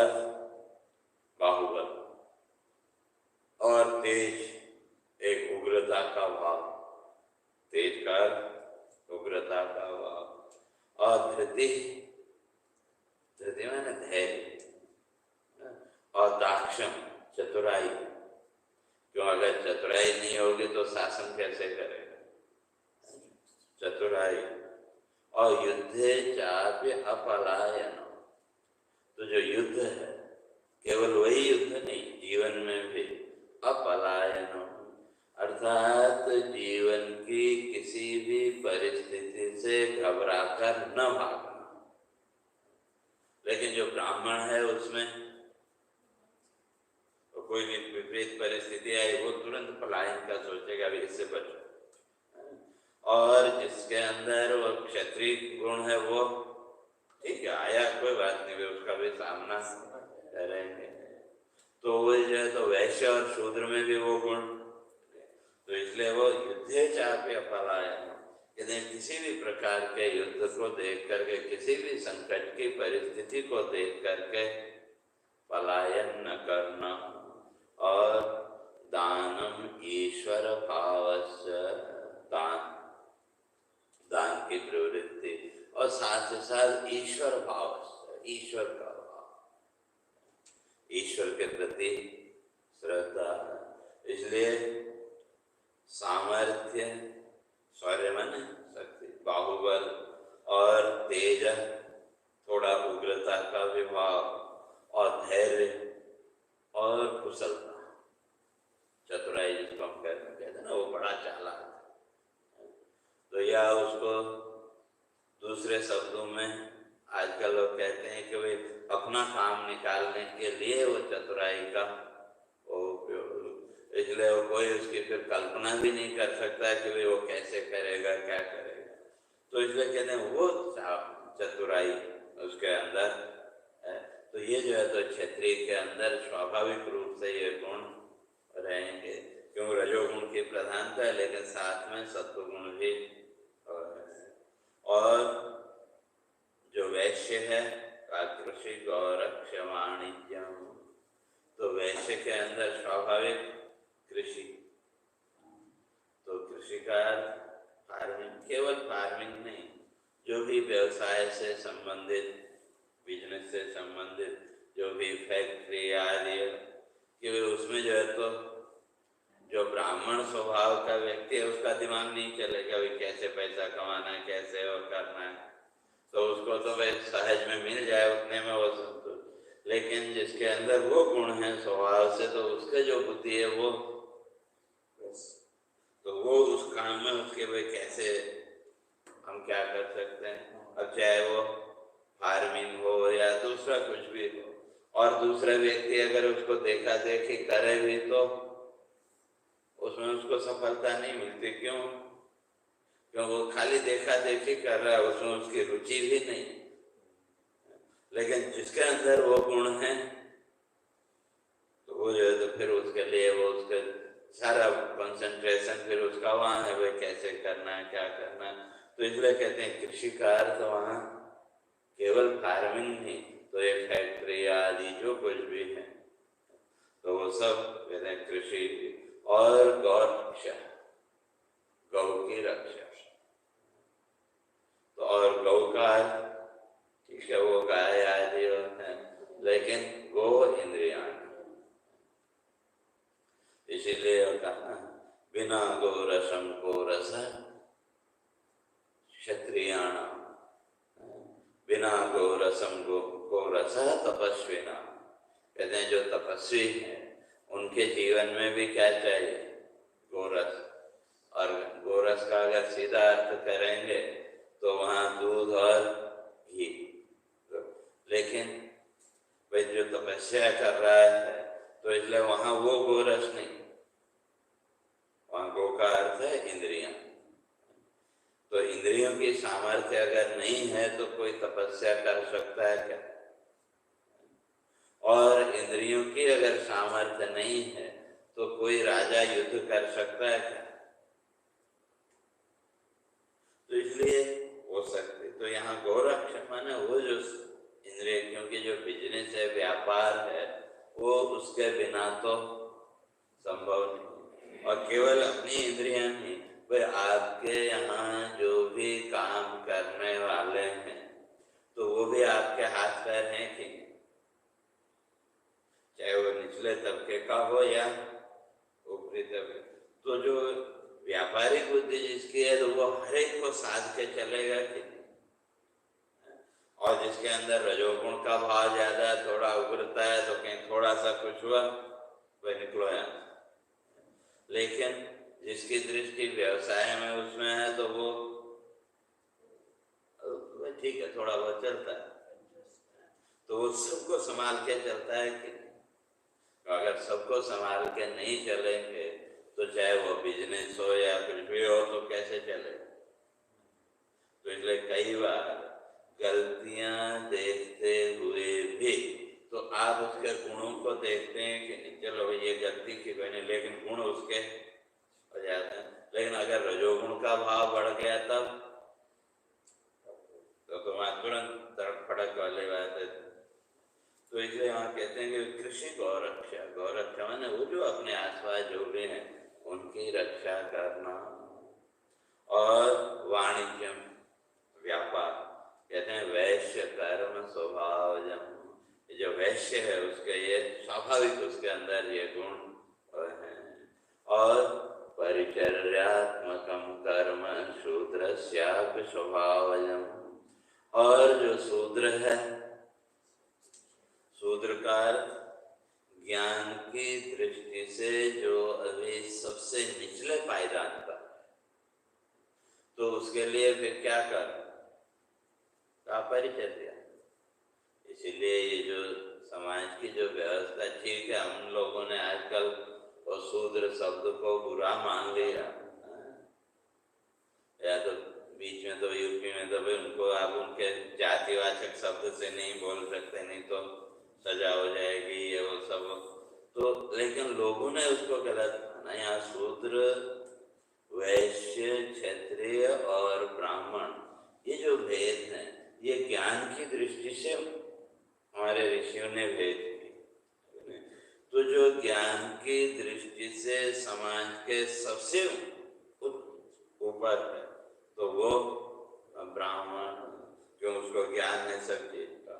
बाहुबल, और तेज एक उग्रता का भाव, तेज का उग्रता का भाव, और धृति, धृति माने धैर्य, और दाक्षम चतुराई। क्यों, अगर चतुराई नहीं होगी तो शासन कैसे करेगा, चतुराई। और युद्धे चाप्य अपलायन, तो जो युद्ध है केवल वही युद्ध नहीं, जीवन में भी अपलायन, अर्थात जीवन की किसी भी परिस्थिति से घबराकर न भागना। लेकिन जो ब्राह्मण है उसमें तो कोई भी विपरीत परिस्थिति आई वो तुरंत पलायन का सोचेगा, अभी इससे बचो। और जिसके अंदर वो क्षत्रिय गुण है वो ठीक है, आया कोई बात नहीं, उसका भी सामना करेंगे। तो वो जो है तो वैश्य और शूद्र में भी वो गुण, तो इसलिए वो युद्धे चाप्य पलायन, यदि किसी भी प्रकार के युद्ध को देख करके, किसी भी संकट की परिस्थिति को देख करके पलायन न करना। और दानम ईश्वर भावस्य, दान, दान की प्रवृत्ति, और साथ ही साथ ईश्वर भाव, ईश्वर का भाव, ईश्वर के प्रति श्रद्धा। इसलिए सामर्थ्य, शौर्य माने शक्ति, बाहुबल, और तेज थोड़ा उग्रता का विभाव, और धैर्य, और कुशलता, चतुराई जिसको हम कहते हैं ना, वो बड़ा चालाक। तो या उसको दूसरे शब्दों में आजकल लोग कहते हैं कि भाई अपना काम निकालने के लिए वो चतुराई का उपयोग, इसलिए वो कोई उसकी फिर कल्पना भी नहीं कर सकता कि भाई वो कैसे करेगा, क्या करेगा। तो इसलिए कहते हैं वो चतुराई उसके अंदर है। तो ये जो है तो क्षत्रिय के अंदर स्वाभाविक रूप से ये गुण रहेंगे, क्योंकि रजोगुण की प्रधानता है, लेकिन साथ में सत्वगुण भी। और जो वैश्य है का कृषि गौरक्ष वाणिज्यम, तो वैश्य के अंदर स्वाभाविक कृषि, तो कृषि का फार्मिंग, केवल फार्मिंग नहीं, जो भी व्यवसाय से संबंधित, बिजनेस से संबंधित जो भी फैक्ट्री आदि कि उसमें जो है तो जो ब्राह्मण स्वभाव का व्यक्ति है उसका दिमाग नहीं चलेगा भाई कैसे पैसा कमाना है, कैसे और करना है, तो उसको तो भाई सहज में मिल जाए उतने में वो संतुष्ट। लेकिन जिसके अंदर वो गुण है स्वभाव से, तो उसके जो बुद्धि है वो, तो वो उस काम में उसके भाई कैसे हम क्या कर सकते हैं। अब चाहे वो फार्मिंग हो या दूसरा कुछ भी हो, और दूसरा व्यक्ति अगर उसको देखा देखी करे भी तो उसमें उसको सफलता नहीं मिलती। क्यों? क्यों? वो खाली देखा देखी कर रहा है, उसमें उसकी रुचि भी नहीं। लेकिन जिसके अंदर वो गुण है तो वो जो है तो फिर उसके लिए वो उसका सारा कंसंट्रेशन फिर उसका वहाँ है भाई कैसे करना है, क्या करना है। तो इसलिए कहते हैं कृषि का अर्थ वहाँ केवल फार्मिंग नहीं, तो ये फैक्ट्री आदि जो कुछ भी है तो वो सब कहते हैं कृषि। और गौ रक्षा, गौ की रक्षा। तो और गौ का ठीक है वो गाय आदि होते हैं, लेकिन गो इंद्रिया, इसीलिए कहा बिना गो रसम को रस क्षत्रियाण, बिना गो रसम को रस तपस्विना। कहते हैं जो तपस्वी है उनके जीवन में भी क्या चाहिए? गोरस। और गोरस का अगर सीधा अर्थ करेंगे तो वहाँ दूध और घी। लेकिन भाई जो तपस्या कर रहा है तो इसलिए वहाँ वो गोरस नहीं, वहाँ गो का अर्थ है इंद्रियां। तो इंद्रियों की सामर्थ्य अगर नहीं है तो कोई तपस्या कर सकता है क्या? और इंद्रियों की अगर सामर्थ्य नहीं है तो कोई राजा युद्ध कर सकता है क्या? तो इसलिए हो सकते, तो यहाँ गौरक्षा माने वो जो इंद्रिय, क्योंकि जो बिजनेस है, व्यापार है, वो उसके बिना तो संभव नहीं। और केवल अपनी इंद्रियां नहीं, वह आपके यहाँ जो भी काम करने वाले हैं तो वो भी आपके हाथ पैर हैं कि नहीं, चाहे वो निचले तबके का हो या ऊपरी तबके। तो जो व्यापारिक बुद्धि जिसकी है तो वो हर एक को साध के चलेगा कि नहीं। और जिसके अंदर रजोगुण का भाव ज्यादा है, थोड़ा उभरता है तो कहीं थोड़ा सा कुछ हुआ वह निकलो यहाँ। लेकिन जिसकी दृष्टि व्यवसाय में उसमें है तो वो ठीक है थोड़ा बहुत चलता है, तो वो सबको संभाल के चलता है कि नहीं। तो अगर सबको संभाल के नहीं चलेंगे तो चाहे वो बिजनेस हो या कुछ भी हो तो कैसे चलेगा। तो इसलिए कई बार गलतियां देखते हुए भी तो आप उसके गुणों को देखते हैं कि नहीं, चलो ये गलती की कोई नहीं, लेकिन गुण उसके हो जाते हैं। लेकिन अगर रजोगुण का भाव बढ़ गया तब तो वहां तुरंत तड़क फड़क वाली बात है। तो इसलिए वहां कहते हैं कि कृषि गौरक्षा, गौरक्षा माने वो जो अपने आसपास जो भी हैं उनकी रक्षा करना। और वाणिज्यम, व्यापार, कहते हैं वैश्य कर्म स्वभावजम, जो वैश्य है उसके ये स्वाभाविक उसके अंदर ये गुण है। और परिचर्यात्मकम कर्म शूद्रस्यापि स्वभावजम, और जो शूद्र है, शूद्र का ज्ञान की दृष्टि से जो अभी सबसे निचले पायदान पर, तो उसके लिए फिर क्या कर का परिचर्या। इसीलिए ये जो समाज की जो व्यवस्था, ठीक है हम लोगों ने आजकल वो शूद्र शब्द को बुरा मान लिया, या तो बीच में तो यूपी में तो भी उनको आप उनके जातिवाचक शब्द से नहीं बोल सकते, नहीं तो सजा हो जाएगी ये वो सब। तो लेकिन लोगों ने उसको गलत माना। यहाँ शूद्र, वैश्य, क्षत्रिय और ब्राह्मण ये जो भेद हैं ये ज्ञान की दृष्टि से हमारे ऋषियों ने भेद किए। तो जो ज्ञान की दृष्टि से समाज के सबसे ऊपर है तो वो ब्राह्मण, क्यों उसको ज्ञान है सब चीज का।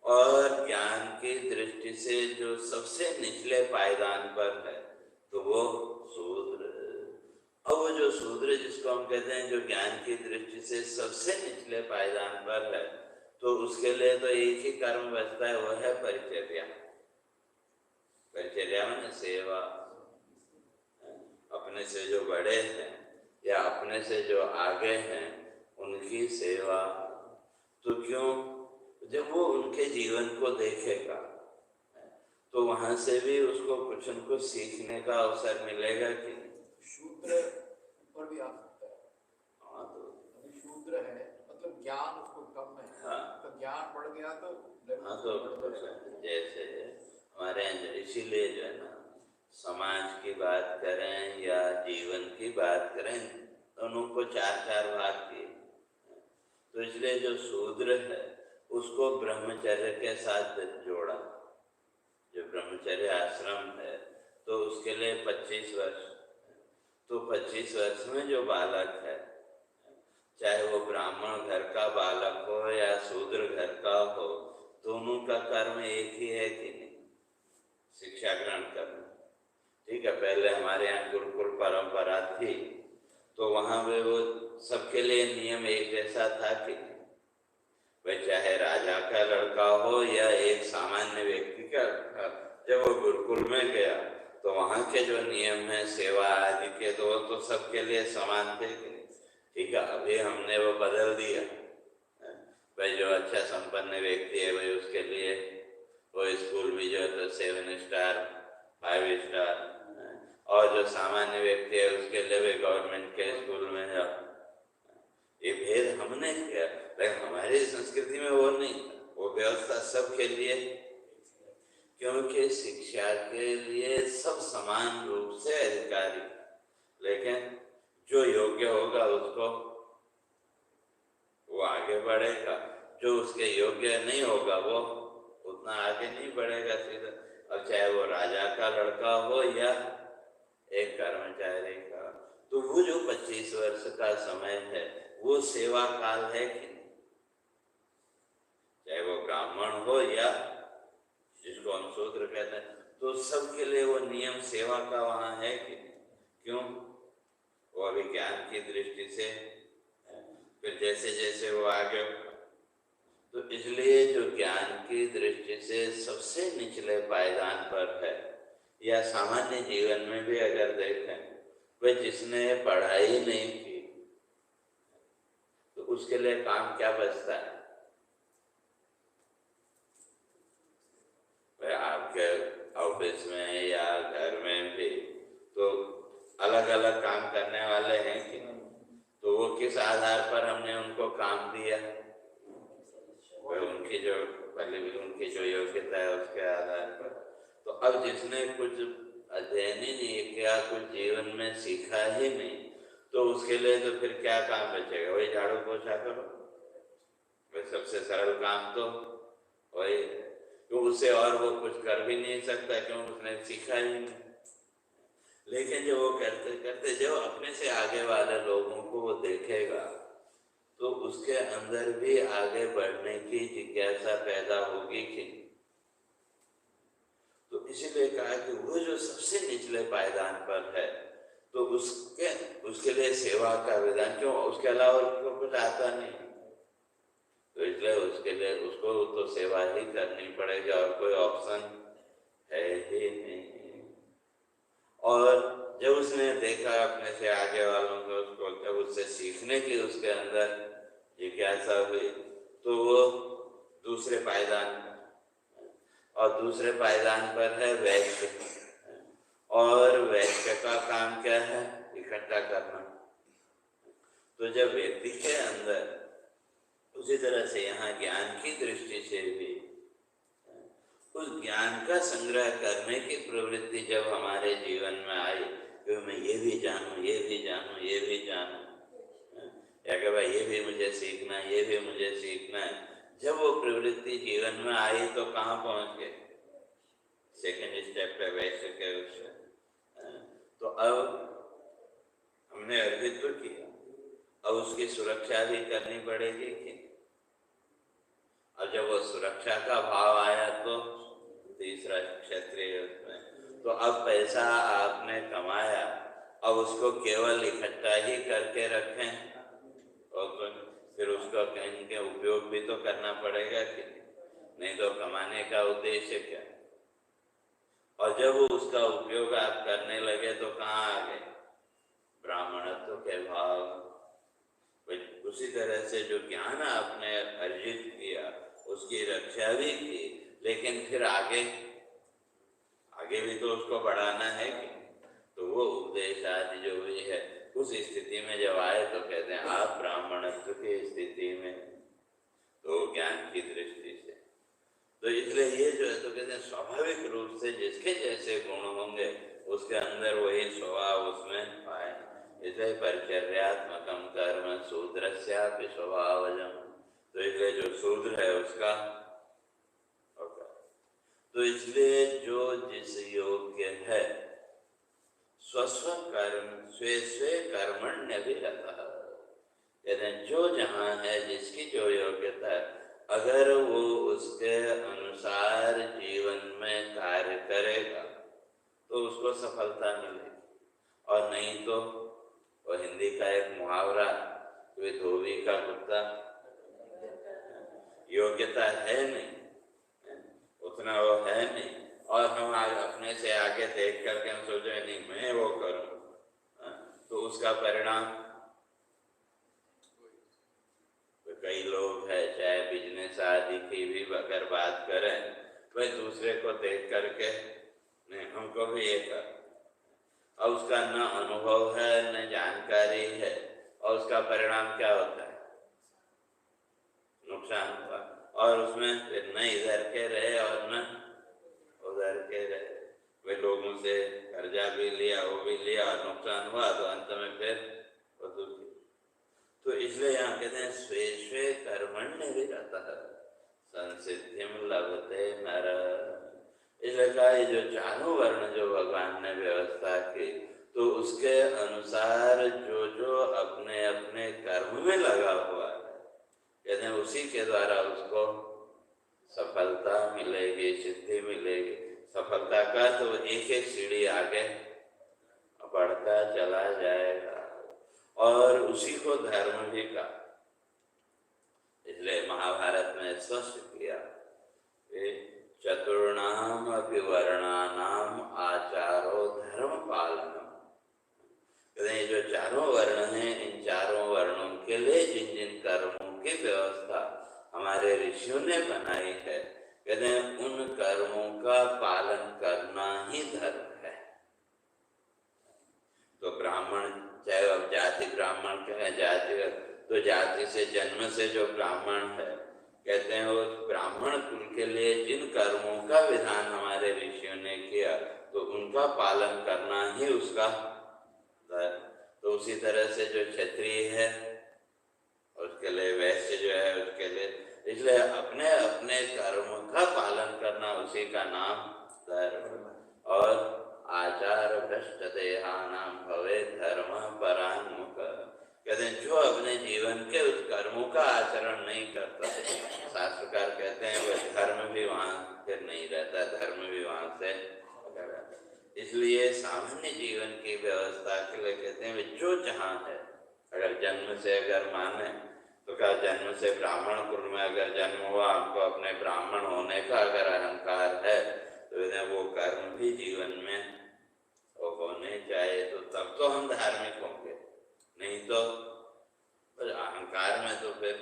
और ज्ञान की दृष्टि से जो सबसे निचले पायदान पर है तो वो शूद्र। और वो जो शूद्र जिसको हम कहते हैं, जो ज्ञान की दृष्टि से सबसे निचले पायदान पर है, तो उसके लिए तो एक ही कर्म बचता है, वो है परिचर्या। परिचर्या माने सेवा। अपने से जो बड़े हैं या अपने से जो आगे हैं उनकी सेवा। तो क्यों? जब वो उनके जीवन को देखेगा तो वहां से भी उसको कुछ न कुछ सीखने का अवसर मिलेगा कि शूद्र पर भी आ सकता है। हाँ, तो अभी शूद्र है मतलब ज्ञान उसको कम है। हाँ, तो ज्ञान बढ़ गया तो हाँ, तो जैसे हमारे यहाँ इसीलिए जो है ना, समाज की बात करें या जीवन की बात करें, दोनों को चार चार भाग किए। तो इसलिए जो शूद्र है उसको ब्रह्मचर्य के साथ जोड़ा। जो ब्रह्मचर्य आश्रम है तो उसके लिए 25 वर्ष। तो 25 वर्ष में जो बालक है, चाहे वो ब्राह्मण घर का बालक हो या शूद्र घर का हो, दोनों का कर्म एक ही है कि नहीं? शिक्षा ग्रहण करना। ठीक है, पहले हमारे यहाँ गुरुकुल परंपरा थी तो वहां पे वो सबके लिए नियम एक जैसा था कि वह चाहे राजा का लड़का हो या एक सामान्य व्यक्ति का लड़का। जब वो गुरुकुल में गया तो वहां के जो नियम है सेवा आदि के, तो सबके लिए समान थे कि नहीं? ठीक है, अभी हमने वो बदल दिया। भाई जो अच्छा संपन्न व्यक्ति है भाई उसके लिए वो स्कूल भी जो है तो 7 स्टार 5 स्टार, और जो सामान्य व्यक्ति है उसके लिए भी गवर्नमेंट के स्कूल में जाओ। ये भेद हमने किया, लेकिन हमारी संस्कृति में वो नहीं, वो व्यवस्था सबके लिए। क्योंकि शिक्षा के लिए सब समान रूप से अधिकारी, लेकिन जो योग्य होगा उसको वो आगे बढ़ेगा, जो उसके योग्य नहीं होगा वो उतना आगे नहीं बढ़ेगा सीधा। अब चाहे वो राजा का लड़का हो या एक कर्मचारी का, तो वो जो 25 वर्ष का समय है वो सेवा काल है कि नहीं? चाहे वो ब्राह्मण हो या जिसको हम शूद्र कहते हैं, तो सबके लिए वो नियम सेवा का वहां है कि नहीं? क्यों? वो अभी ज्ञान की दृष्टि से, फिर जैसे जैसे वो आगे, तो इसलिए जो ज्ञान की दृष्टि से सबसे निचले पायदान पर है, या सामान्य जीवन में भी अगर देखें, वह जिसने पढ़ाई नहीं की तो उसके लिए काम क्या बचता है? वह आपके ऑफिस में या घर में भी तो अलग अलग काम करने वाले हैं कि नहीं? तो वो किस आधार पर हमने उनको काम दिया? वह उनकी जो पहले भी उनकी जो योग्यता है उसके आधार पर। तो अब जिसने कुछ अध्ययन ही नहीं किया, कुछ जीवन में सीखा ही नहीं, तो उसके लिए तो फिर क्या काम बचेगा? वही झाड़ू पोछा करो, वह सबसे सरल काम तो वही। क्यों? उससे और वो कुछ कर भी नहीं सकता, क्यों? उसने सीखा ही नहीं। लेकिन जब वो करते करते जब अपने से आगे वाले लोगों को वो देखेगा तो उसके अंदर भी आगे बढ़ने की जिज्ञासा पैदा होगी कि? तो इसीलिए कहा कि वो जो सबसे निचले पायदान पर है तो उसके लिए सेवा का विधान। क्यों? उसके अलावा उसको कुछ आता नहीं, तो इसलिए उसके लिए उसको तो सेवा ही करनी पड़ेगी और कोई ऑप्शन है ही नहीं। और जब उसने देखा अपने से आगे वालों को, उसको जब उससे सीखने की उसके अंदर जिज्ञासा हुई, तो वो दूसरे पायदान पर, और दूसरे पायदान पर है वैश्य। और वैश्य का काम क्या है? इकट्ठा करना। तो जब व्यक्ति के अंदर उसी तरह से यहाँ ज्ञान की दृष्टि से भी उस ज्ञान का संग्रह करने की प्रवृत्ति जब हमारे जीवन में आई, तो मैं ये भी जानूं, ये भी जानूं, ये भी जानूं, या कि भाई ये भी मुझे सीखना है, ये भी मुझे सीखना है। जब वो प्रवृत्ति जीवन में आई तो कहाँ पहुंच गए? सेकंड स्टेप पे वैसे के उससे। तो अब हमने अर्जित तो किया, अब उसकी सुरक्षा भी करनी पड़ेगी कि? और जब वो सुरक्षा का भाव आया तो तीसरा क्षत्रिय उसमें। तो अब पैसा आपने कमाया, अब उसको केवल इकट्ठा ही करके रखें और फिर उसका कहीं के उपयोग भी तो करना पड़ेगा कि नहीं, तो कमाने का उद्देश्य क्या। और जब उसका उपयोग आप करने लगे तो कहाँ आ गए, ब्राह्मणत्व के भाव। उसी तरह से जो ज्ञान आपने अर्जित किया उसकी रक्षा भी की, लेकिन फिर आगे भी तो उसको बढ़ाना है कि, तो वो उपदेश आदि जो भी है उस स्थिति में जब आए तो कहते हैं आप ब्राह्मणत्व की स्थिति में, तो ज्ञान की दृष्टि से। तो इसलिए ये जो है तो कहते हैं स्वाभाविक रूप से जिसके जैसे गुण होंगे उसके अंदर वही स्वभाव उसमें पाए। इसलिए परिचर्यात्मकम कर्म शूद्रस्यापि स्वभावजम। तो इसलिए जो शूद्र है उसका होगा। तो इसलिए जो जिस योग्य है स्वस्व कर्म स्वे स्वे कर्मण्य भी रहता है, कहते हैं जो जहाँ है जिसकी जो योग्यता है, अगर वो उसके अनुसार जीवन में कार्य करेगा तो उसको सफलता मिलेगी। और नहीं तो वो हिंदी का एक मुहावरा, वे धोबी का कुत्ता, योग्यता है नहीं, उतना वो है नहीं, और हम आज अपने से आगे देख करके हम सोचे नहीं मैं वो करूं, तो उसका परिणाम कई लोग है चाहे बिजनेस आदि की भी अगर बात करें, वह दूसरे को देख करके नहीं हमको भी ये कर, और उसका न अनुभव है न जानकारी है, और उसका परिणाम क्या होता है, नुकसान हुआ। और उसमें फिर न इधर के रहे और न उधर के रहे, वे लोगों से कर्जा भी लिया, वो भी लिया, और नुकसान हुआ तो अंत में फिर वो दुखी। तो इसलिए यहाँ कहते हैं स्वे स्वे कर्मण्य भी रहता है संसिद्धिम लभते नर। इसलिए कहा ये जो चारों वर्ण जो भगवान ने व्यवस्था की, तो उसके अनुसार जो जो अपने अपने कर्म में लगा हुआ है, कहते हैं उसी के द्वारा उसको सफलता मिलेगी, सिद्धि मिलेगी। सफलता का तो एक एक सीढ़ी आगे बढ़ता चला जाएगा, और उसी को धर्म भी का। इसलिए महाभारत में स्पष्ट किया चतुर्णाम अपि वर्णानाम आचारो धर्म पालनम। कहते जो चारों वर्ण हैं, इन चारों वर्णों के लिए जिन जिन कर्मों की व्यवस्था हमारे ऋषियों ने बनाई है, कहते हैं उन कर्मों का पालन करना ही धर्म है। तो ब्राह्मण चाहे अब जाति ब्राह्मण कहें, जाति तो जाति से जन्म से जो ब्राह्मण है, कहते हैं वो ब्राह्मण कुल के लिए जिन कर्मों का विधान हमारे ऋषियों ने किया, तो उनका पालन करना ही उसका धर्म। तो उसी तरह से जो क्षत्रिय है उसके लिए वैश्य जो है उसके लिए, इसलिए अपने अपने कर्म का पालन करना उसी का नाम धर्म। और आचार भ्रष्ट देहानाम भवे धर्म परान्मुख। कहते हैं जो अपने जीवन के उस कर्मों का आचरण नहीं करता, शास्त्रकार कहते हैं वह धर्म भी वहां फिर नहीं रहता, धर्म भी वहां से रहता। इसलिए सामान्य जीवन की व्यवस्था के लिए कहते हैं जो जहाँ है, अगर जन्म से अगर माने तो क्या जन्म से ब्राह्मण कुल में अगर जन्म हुआ, हमको अपने ब्राह्मण होने का अगर अहंकार है, तो वो कर्म भी जीवन में वो होने चाहिए, तो तब तो हम धार्मिक होंगे। नहीं तो अहंकार में तो फिर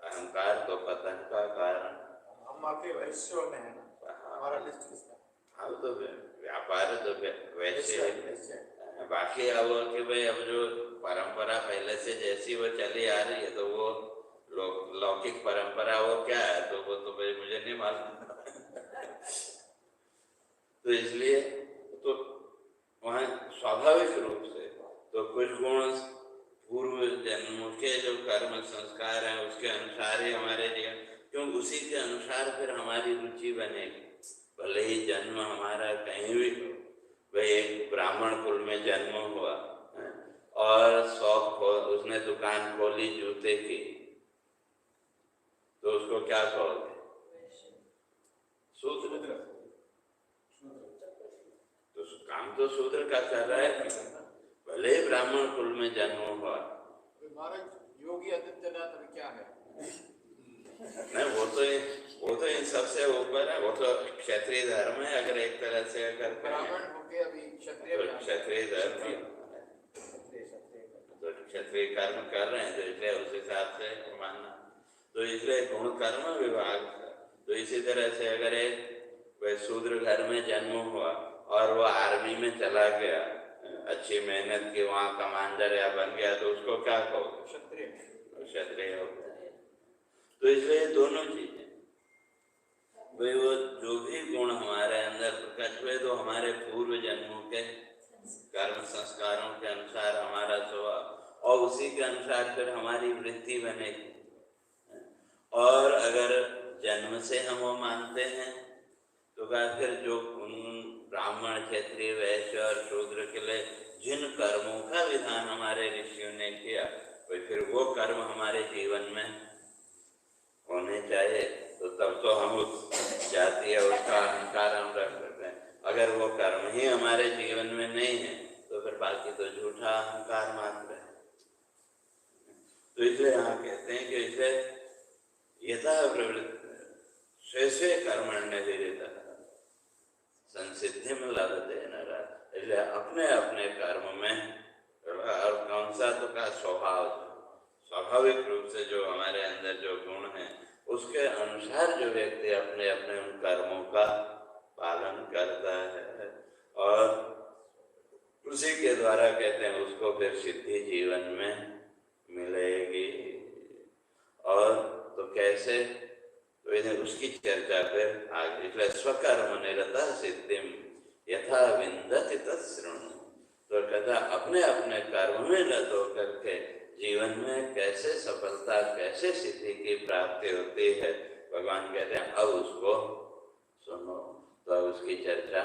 अहंकार तो पतन का कारण। हम आपके वैश्यों में है ना, हमारा लिस्ट किसका? अब तो व्यापार तो वैसे बाकी अब कि भाई अब जो परंपरा पहले से जैसी वो चली आ रही है, तो वो लौकिक परंपरा वो क्या है, तो वो तो भाई मुझे नहीं मालूम। तो इसलिए तो वहाँ स्वाभाविक रूप से तो कुछ गुण पूर्व जन्म के जो कर्म संस्कार हैं उसके अनुसार ही हमारे जीवन, क्यों उसी के अनुसार फिर हमारी रुचि बनेगी। भले ही जन्म हमारा कहीं भी हो, वह एक ब्राह्मण कुल में जन्म हुआ और शौक उसने दुकान खोली जूते की, तो उसको क्या कहोगे, तो शूद्र का कर रहा है, भले ही ब्राह्मण कुल में जन्म हुआ। महाराज योगी आदित्यनाथ अभी क्या है? नहीं, वो तो इन सबसे ऊपर है, वो तो क्षत्रिय धर्म है। अगर एक तरह से अगर ब्राह्मण होके अभी क्षत्रिय तो क्षत्रिय धर्म है, तो क्षत्रिय कर्म कर रहे हैं, तो इसलिए उस हिसाब से मानना। तो इसलिए गुण कर्म विभाग। तो इसी तरह से अगर एक वह शूद्र घर में जन्म हुआ और वो आर्मी में चला गया, अच्छी मेहनत की, वहाँ कमांडर या बन गया, तो उसको क्या कहो? क्षत्रिय। क्षत्रिय होता है। तो इसलिए दोनों चीजें भाई, वो जो भी गुण हमारे अंदर प्रकट हुए, तो हमारे पूर्व जन्मों के कर्म संस्कारों के अनुसार हमारा स्वभाव, और उसी के अनुसार फिर हमारी वृत्ति बनेगी। और अगर जन्म से हम वो मानते हैं, तो फिर जो ब्राह्मण, क्षत्रिय, वैश्य और शूद्र के लिए जिन कर्मों का विधान हमारे ऋषियों ने किया, फिर वो कर्म हमारे जीवन में होने चाहिए। तो तब तो हम उस जाति या उसका अहंकार हम रख सकते हैं। अगर वो कर्म ही हमारे जीवन में नहीं है, तो फिर बाकी तो झूठा अहंकार मात्र है। तो इसलिए यहाँ कहते हैं कि इसे यथा प्रवृत्त स्वे स्वे कर्मण्य विदिता संसिद्धि में लभते नरा। इसलिए अपने अपने कर्म में, और कौन सा तो का स्वभाव, स्वाभाविक रूप से जो हमारे अंदर जो गुण है, उसके अनुसार जो व्यक्ति अपने अपने उन कर्मों का पालन करता है, और उसी के द्वारा कहते हैं उसको फिर सिद्धि जीवन में मिलेगी। और तो कैसे, तो इन्हें उसकी चर्चा फिर आगे। इसलिए स्वकर्म निरता सिद्धिम यथा विंदति तत्शृणु। तो कहता अपने अपने कर्म में रत होकर के जीवन में कैसे सफलता, कैसे सिद्धि की प्राप्ति होती है, भगवान कहते हैं अब उसको सुनो। तो अब उसकी चर्चा